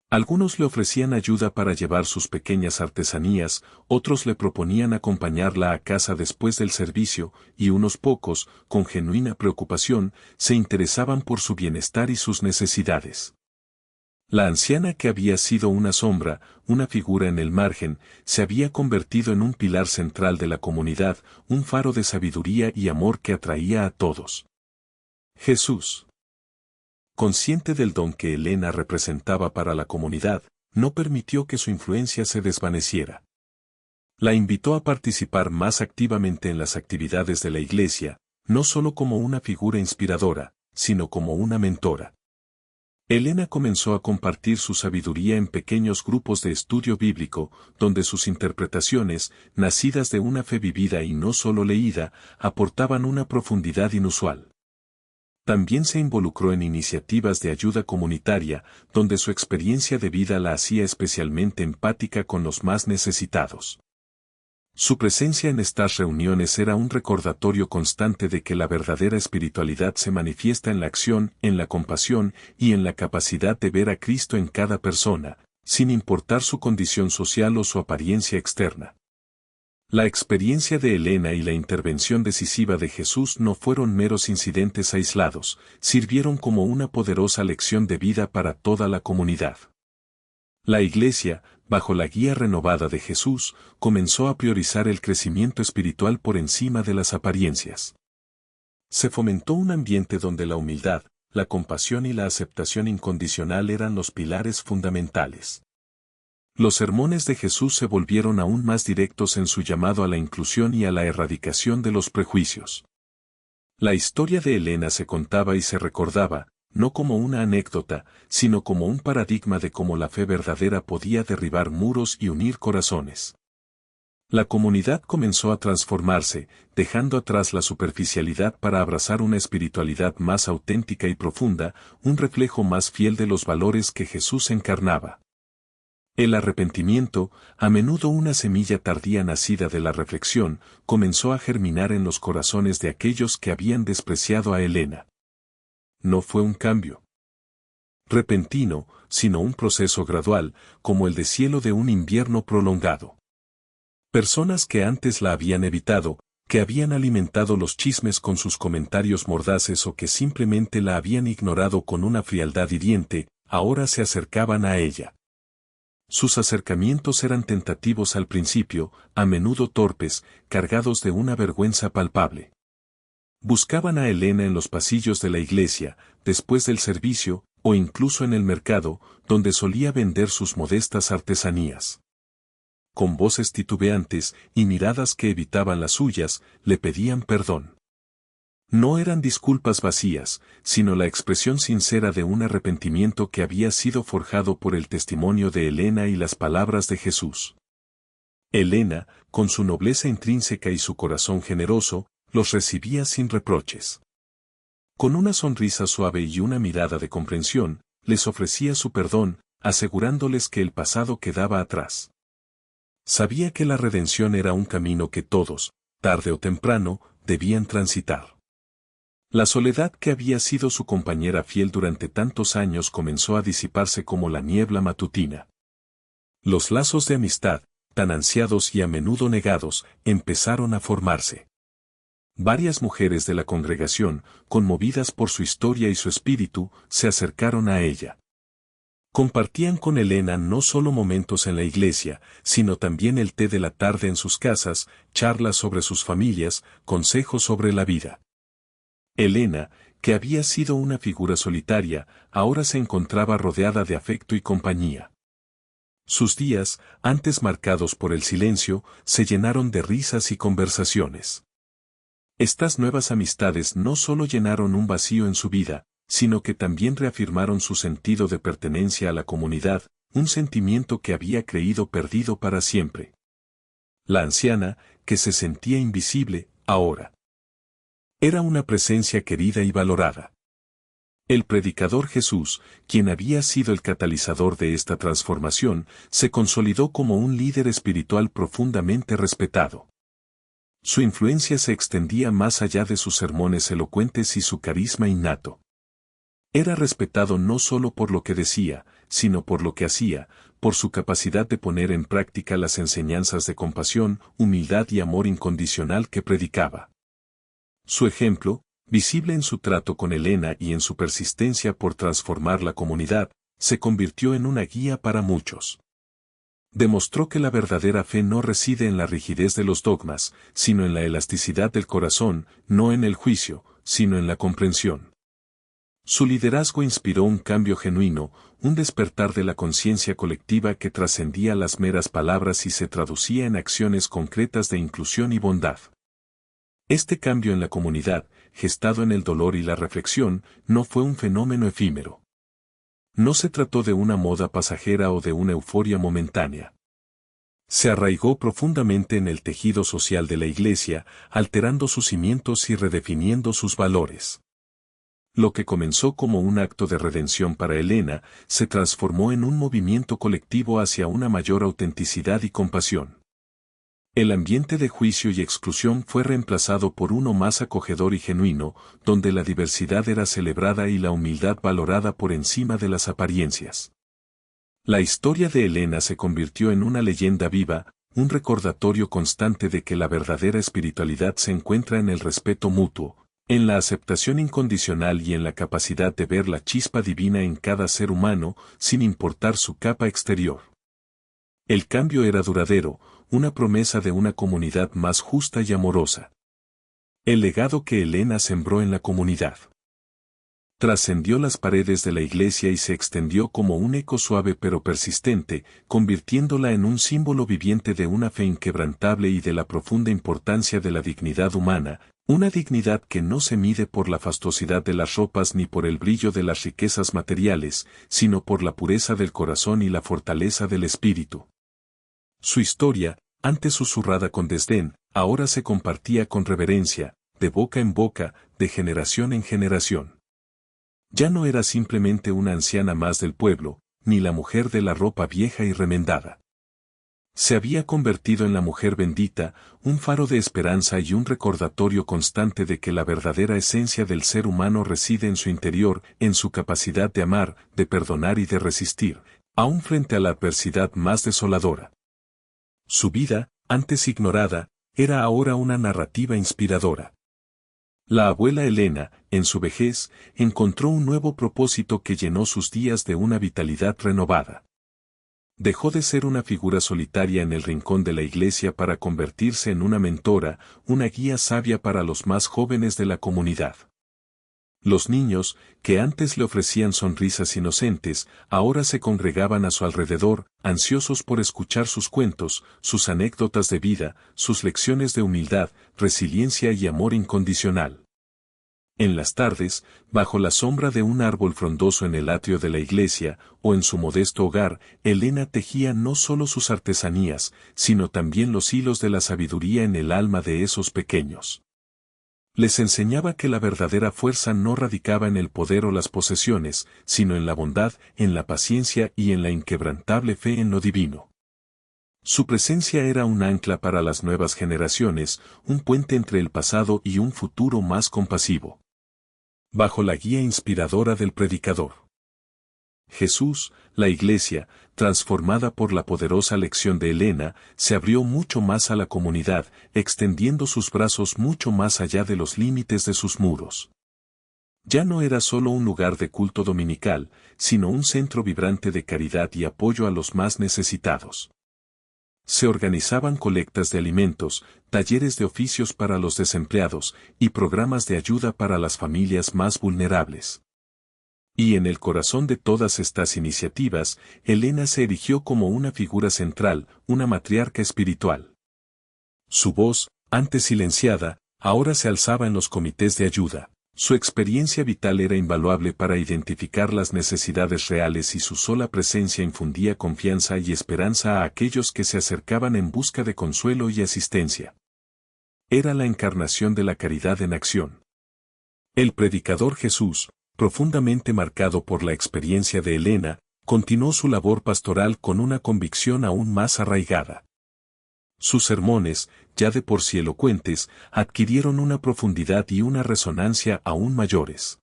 Algunos le ofrecían ayuda para llevar sus pequeñas artesanías, otros le proponían acompañarla a casa después del servicio, y unos pocos, con genuina preocupación, se interesaban por su bienestar y sus necesidades. La anciana, que había sido una sombra, una figura en el margen, se había convertido en un pilar central de la comunidad, un faro de sabiduría y amor que atraía a todos. Jesús, consciente del don que Elena representaba para la comunidad, no permitió que su influencia se desvaneciera. La invitó a participar más activamente en las actividades de la iglesia, no solo como una figura inspiradora, sino como una mentora. Elena comenzó a compartir su sabiduría en pequeños grupos de estudio bíblico, donde sus interpretaciones, nacidas de una fe vivida y no solo leída, aportaban una profundidad inusual. También se involucró en iniciativas de ayuda comunitaria, donde su experiencia de vida la hacía especialmente empática con los más necesitados. Su presencia en estas reuniones era un recordatorio constante de que la verdadera espiritualidad se manifiesta en la acción, en la compasión y en la capacidad de ver a Cristo en cada persona, sin importar su condición social o su apariencia externa. La experiencia de Elena y la intervención decisiva de Jesús no fueron meros incidentes aislados, sirvieron como una poderosa lección de vida para toda la comunidad. La Iglesia, bajo la guía renovada de Jesús, comenzó a priorizar el crecimiento espiritual por encima de las apariencias. Se fomentó un ambiente donde la humildad, la compasión y la aceptación incondicional eran los pilares fundamentales. Los sermones de Jesús se volvieron aún más directos en su llamado a la inclusión y a la erradicación de los prejuicios. La historia de Elena se contaba y se recordaba, no como una anécdota, sino como un paradigma de cómo la fe verdadera podía derribar muros y unir corazones. La comunidad comenzó a transformarse, dejando atrás la superficialidad para abrazar una espiritualidad más auténtica y profunda, un reflejo más fiel de los valores que Jesús encarnaba. El arrepentimiento, a menudo una semilla tardía nacida de la reflexión, comenzó a germinar en los corazones de aquellos que habían despreciado a Elena. No fue un cambio repentino, sino un proceso gradual, como el deshielo de un invierno prolongado. Personas que antes la habían evitado, que habían alimentado los chismes con sus comentarios mordaces o que simplemente la habían ignorado con una frialdad hiriente, ahora se acercaban a ella. Sus acercamientos eran tentativos al principio, a menudo torpes, cargados de una vergüenza palpable. Buscaban a Elena en los pasillos de la iglesia, después del servicio, o incluso en el mercado, donde solía vender sus modestas artesanías. Con voces titubeantes y miradas que evitaban las suyas, le pedían perdón. No eran disculpas vacías, sino la expresión sincera de un arrepentimiento que había sido forjado por el testimonio de Elena y las palabras de Jesús. Elena, con su nobleza intrínseca y su corazón generoso, los recibía sin reproches. Con una sonrisa suave y una mirada de comprensión, les ofrecía su perdón, asegurándoles que el pasado quedaba atrás. Sabía que la redención era un camino que todos, tarde o temprano, debían transitar. La soledad que había sido su compañera fiel durante tantos años comenzó a disiparse como la niebla matutina. Los lazos de amistad, tan ansiados y a menudo negados, empezaron a formarse. Varias mujeres de la congregación, conmovidas por su historia y su espíritu, se acercaron a ella. Compartían con Elena no solo momentos en la iglesia, sino también el té de la tarde en sus casas, charlas sobre sus familias, consejos sobre la vida. Elena, que había sido una figura solitaria, ahora se encontraba rodeada de afecto y compañía. Sus días, antes marcados por el silencio, se llenaron de risas y conversaciones. Estas nuevas amistades no solo llenaron un vacío en su vida, sino que también reafirmaron su sentido de pertenencia a la comunidad, un sentimiento que había creído perdido para siempre. La anciana, que se sentía invisible, ahora era una presencia querida y valorada. El predicador Jesús, quien había sido el catalizador de esta transformación, se consolidó como un líder espiritual profundamente respetado. Su influencia se extendía más allá de sus sermones elocuentes y su carisma innato. Era respetado no solo por lo que decía, sino por lo que hacía, por su capacidad de poner en práctica las enseñanzas de compasión, humildad y amor incondicional que predicaba. Su ejemplo, visible en su trato con Elena y en su persistencia por transformar la comunidad, Se convirtió en una guía para muchos. Demostró que la verdadera fe no reside en la rigidez de los dogmas, sino en la elasticidad del corazón, no en el juicio, sino en la comprensión. Su liderazgo inspiró un cambio genuino, un despertar de la conciencia colectiva que trascendía las meras palabras y se traducía en acciones concretas de inclusión y bondad. Este cambio en la comunidad, gestado en el dolor y la reflexión, no fue un fenómeno efímero. No se trató de una moda pasajera o de una euforia momentánea. Se arraigó profundamente en el tejido social de la Iglesia, alterando sus cimientos y redefiniendo sus valores. Lo que comenzó como un acto de redención para Elena, se transformó en un movimiento colectivo hacia una mayor autenticidad y compasión. El ambiente de juicio y exclusión fue reemplazado por uno más acogedor y genuino, donde la diversidad era celebrada y la humildad valorada por encima de las apariencias. La historia de Elena se convirtió en una leyenda viva, un recordatorio constante de que la verdadera espiritualidad se encuentra en el respeto mutuo, en la aceptación incondicional y en la capacidad de ver la chispa divina en cada ser humano, sin importar su capa exterior. El cambio era duradero, una promesa de una comunidad más justa y amorosa. El legado que Elena sembró en la comunidad trascendió las paredes de la iglesia y se extendió como un eco suave pero persistente, convirtiéndola en un símbolo viviente de una fe inquebrantable y de la profunda importancia de la dignidad humana, una dignidad que no se mide por la fastuosidad de las ropas ni por el brillo de las riquezas materiales, sino por la pureza del corazón y la fortaleza del espíritu. Su historia, antes susurrada con desdén, ahora se compartía con reverencia, de boca en boca, de generación en generación. Ya no era simplemente una anciana más del pueblo, ni la mujer de la ropa vieja y remendada. Se había convertido en la mujer bendita, un faro de esperanza y un recordatorio constante de que la verdadera esencia del ser humano reside en su interior, en su capacidad de amar, de perdonar y de resistir, aun frente a la adversidad más desoladora. Su vida, antes ignorada, era ahora una narrativa inspiradora. La abuela Elena, en su vejez, encontró un nuevo propósito que llenó sus días de una vitalidad renovada. Dejó de ser una figura solitaria en el rincón de la iglesia para convertirse en una mentora, una guía sabia para los más jóvenes de la comunidad. Los niños, que antes le ofrecían sonrisas inocentes, ahora se congregaban a su alrededor, ansiosos por escuchar sus cuentos, sus anécdotas de vida, sus lecciones de humildad, resiliencia y amor incondicional. En las tardes, bajo la sombra de un árbol frondoso en el atrio de la iglesia, o en su modesto hogar, Elena tejía no solo sus artesanías, sino también los hilos de la sabiduría en el alma de esos pequeños. Les enseñaba que la verdadera fuerza no radicaba en el poder o las posesiones, sino en la bondad, en la paciencia y en la inquebrantable fe en lo divino. Su presencia era un ancla para las nuevas generaciones, un puente entre el pasado y un futuro más compasivo. Bajo la guía inspiradora del predicador Jesús, la iglesia, transformada por la poderosa lección de Elena, se abrió mucho más a la comunidad, extendiendo sus brazos mucho más allá de los límites de sus muros. Ya no era solo un lugar de culto dominical, sino un centro vibrante de caridad y apoyo a los más necesitados. Se organizaban colectas de alimentos, talleres de oficios para los desempleados y programas de ayuda para las familias más vulnerables. Y en el corazón de todas estas iniciativas, Elena se erigió como una figura central, una matriarca espiritual. Su voz, antes silenciada, ahora se alzaba en los comités de ayuda. Su experiencia vital era invaluable para identificar las necesidades reales y su sola presencia infundía confianza y esperanza a aquellos que se acercaban en busca de consuelo y asistencia. Era la encarnación de la caridad en acción. El predicador Jesús, profundamente marcado por la experiencia de Elena, continuó su labor pastoral con una convicción aún más arraigada. Sus sermones, ya de por sí elocuentes, adquirieron una profundidad y una resonancia aún mayores.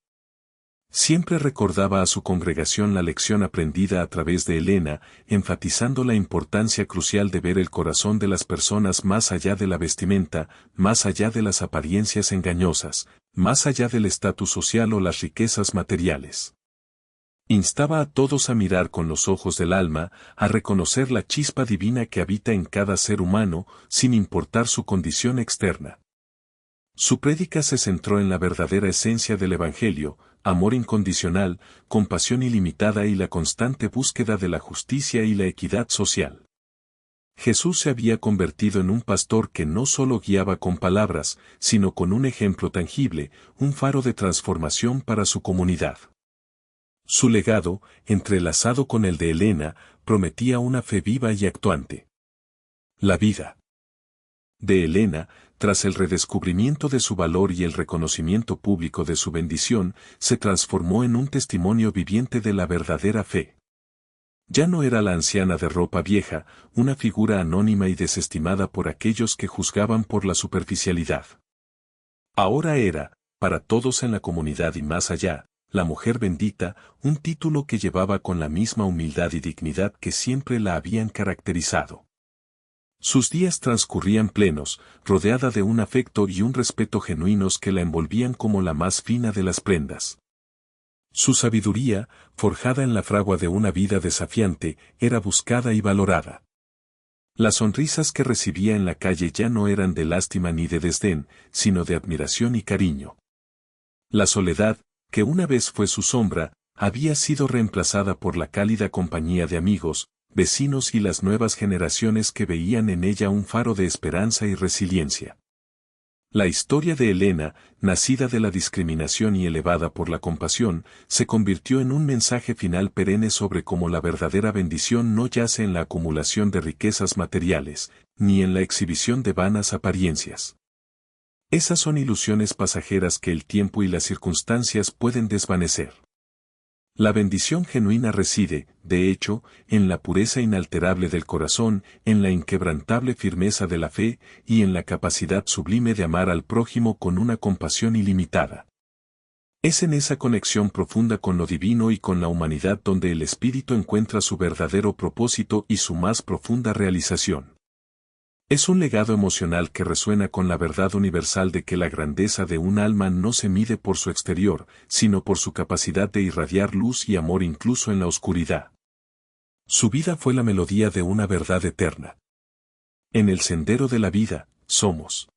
Siempre recordaba a su congregación la lección aprendida a través de Elena, enfatizando la importancia crucial de ver el corazón de las personas más allá de la vestimenta, más allá de las apariencias engañosas, más allá del estatus social o las riquezas materiales. Instaba a todos a mirar con los ojos del alma, a reconocer la chispa divina que habita en cada ser humano, sin importar su condición externa. Su prédica se centró en la verdadera esencia del Evangelio, amor incondicional, compasión ilimitada y la constante búsqueda de la justicia y la equidad social. Jesús se había convertido en un pastor que no solo guiaba con palabras, sino con un ejemplo tangible, un faro de transformación para su comunidad. Su legado, entrelazado con el de Helena, prometía una fe viva y actuante. La vida de Helena, tras el redescubrimiento de su valor y el reconocimiento público de su bendición, se transformó en un testimonio viviente de la verdadera fe. Ya no era la anciana de ropa vieja, una figura anónima y desestimada por aquellos que juzgaban por la superficialidad. Ahora era, para todos en la comunidad y más allá, la mujer bendita, un título que llevaba con la misma humildad y dignidad que siempre la habían caracterizado. Sus días transcurrían plenos, rodeada de un afecto y un respeto genuinos que la envolvían como la más fina de las prendas. Su sabiduría, forjada en la fragua de una vida desafiante, era buscada y valorada. Las sonrisas que recibía en la calle ya no eran de lástima ni de desdén, sino de admiración y cariño. La soledad, que una vez fue su sombra, había sido reemplazada por la cálida compañía de amigos, vecinos y las nuevas generaciones que veían en ella un faro de esperanza y resiliencia. La historia de Helena, nacida de la discriminación y elevada por la compasión, se convirtió en un mensaje final perenne sobre cómo la verdadera bendición no yace en la acumulación de riquezas materiales, ni en la exhibición de vanas apariencias. Esas son ilusiones pasajeras que el tiempo y las circunstancias pueden desvanecer. La bendición genuina reside, de hecho, en la pureza inalterable del corazón, en la inquebrantable firmeza de la fe y en la capacidad sublime de amar al prójimo con una compasión ilimitada. Es en esa conexión profunda con lo divino y con la humanidad donde el espíritu encuentra su verdadero propósito y su más profunda realización. Es un legado emocional que resuena con la verdad universal de que la grandeza de un alma no se mide por su exterior, sino por su capacidad de irradiar luz y amor incluso en la oscuridad. Su vida fue la melodía de una verdad eterna. En el sendero de la vida, somos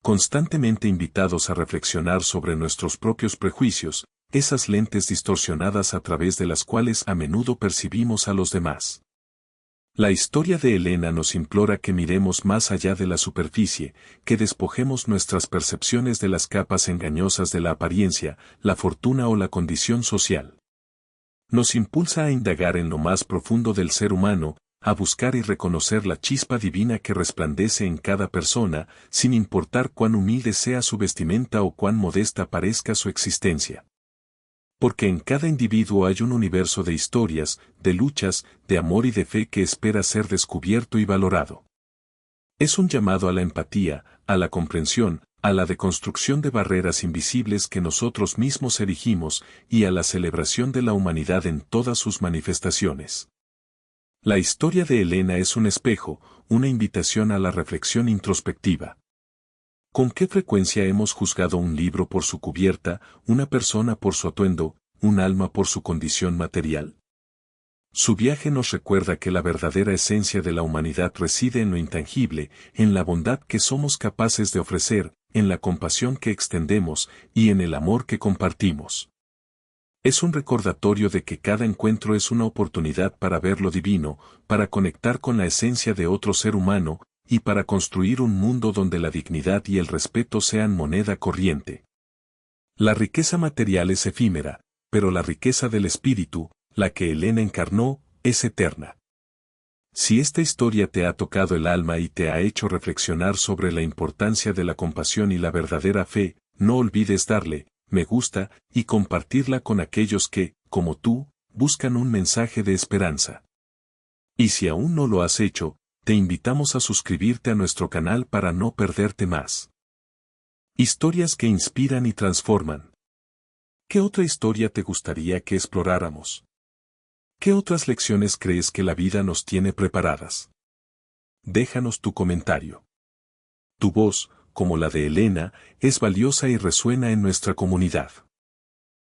constantemente invitados a reflexionar sobre nuestros propios prejuicios, esas lentes distorsionadas a través de las cuales a menudo percibimos a los demás. La historia de Helena nos implora que miremos más allá de la superficie, que despojemos nuestras percepciones de las capas engañosas de la apariencia, la fortuna o la condición social. Nos impulsa a indagar en lo más profundo del ser humano, a buscar y reconocer la chispa divina que resplandece en cada persona, sin importar cuán humilde sea su vestimenta o cuán modesta parezca su existencia. Porque en cada individuo hay un universo de historias, de luchas, de amor y de fe que espera ser descubierto y valorado. Es un llamado a la empatía, a la comprensión, a la deconstrucción de barreras invisibles que nosotros mismos erigimos y a la celebración de la humanidad en todas sus manifestaciones. La historia de Helena es un espejo, una invitación a la reflexión introspectiva. ¿Con qué frecuencia hemos juzgado un libro por su cubierta, una persona por su atuendo, un alma por su condición material? Su viaje nos recuerda que la verdadera esencia de la humanidad reside en lo intangible, en la bondad que somos capaces de ofrecer, en la compasión que extendemos y en el amor que compartimos. Es un recordatorio de que cada encuentro es una oportunidad para ver lo divino, para conectar con la esencia de otro ser humano, y para construir un mundo donde la dignidad y el respeto sean moneda corriente. La riqueza material es efímera, pero la riqueza del espíritu, la que Helena encarnó, es eterna. Si esta historia te ha tocado el alma y te ha hecho reflexionar sobre la importancia de la compasión y la verdadera fe, no olvides darle me gusta y compartirla con aquellos que, como tú, buscan un mensaje de esperanza. Y si aún no lo has hecho, te invitamos a suscribirte a nuestro canal para no perderte más. Historias que inspiran y transforman. ¿Qué otra historia te gustaría que exploráramos? ¿Qué otras lecciones crees que la vida nos tiene preparadas? Déjanos tu comentario. Tu voz, como la de Helena, es valiosa y resuena en nuestra comunidad.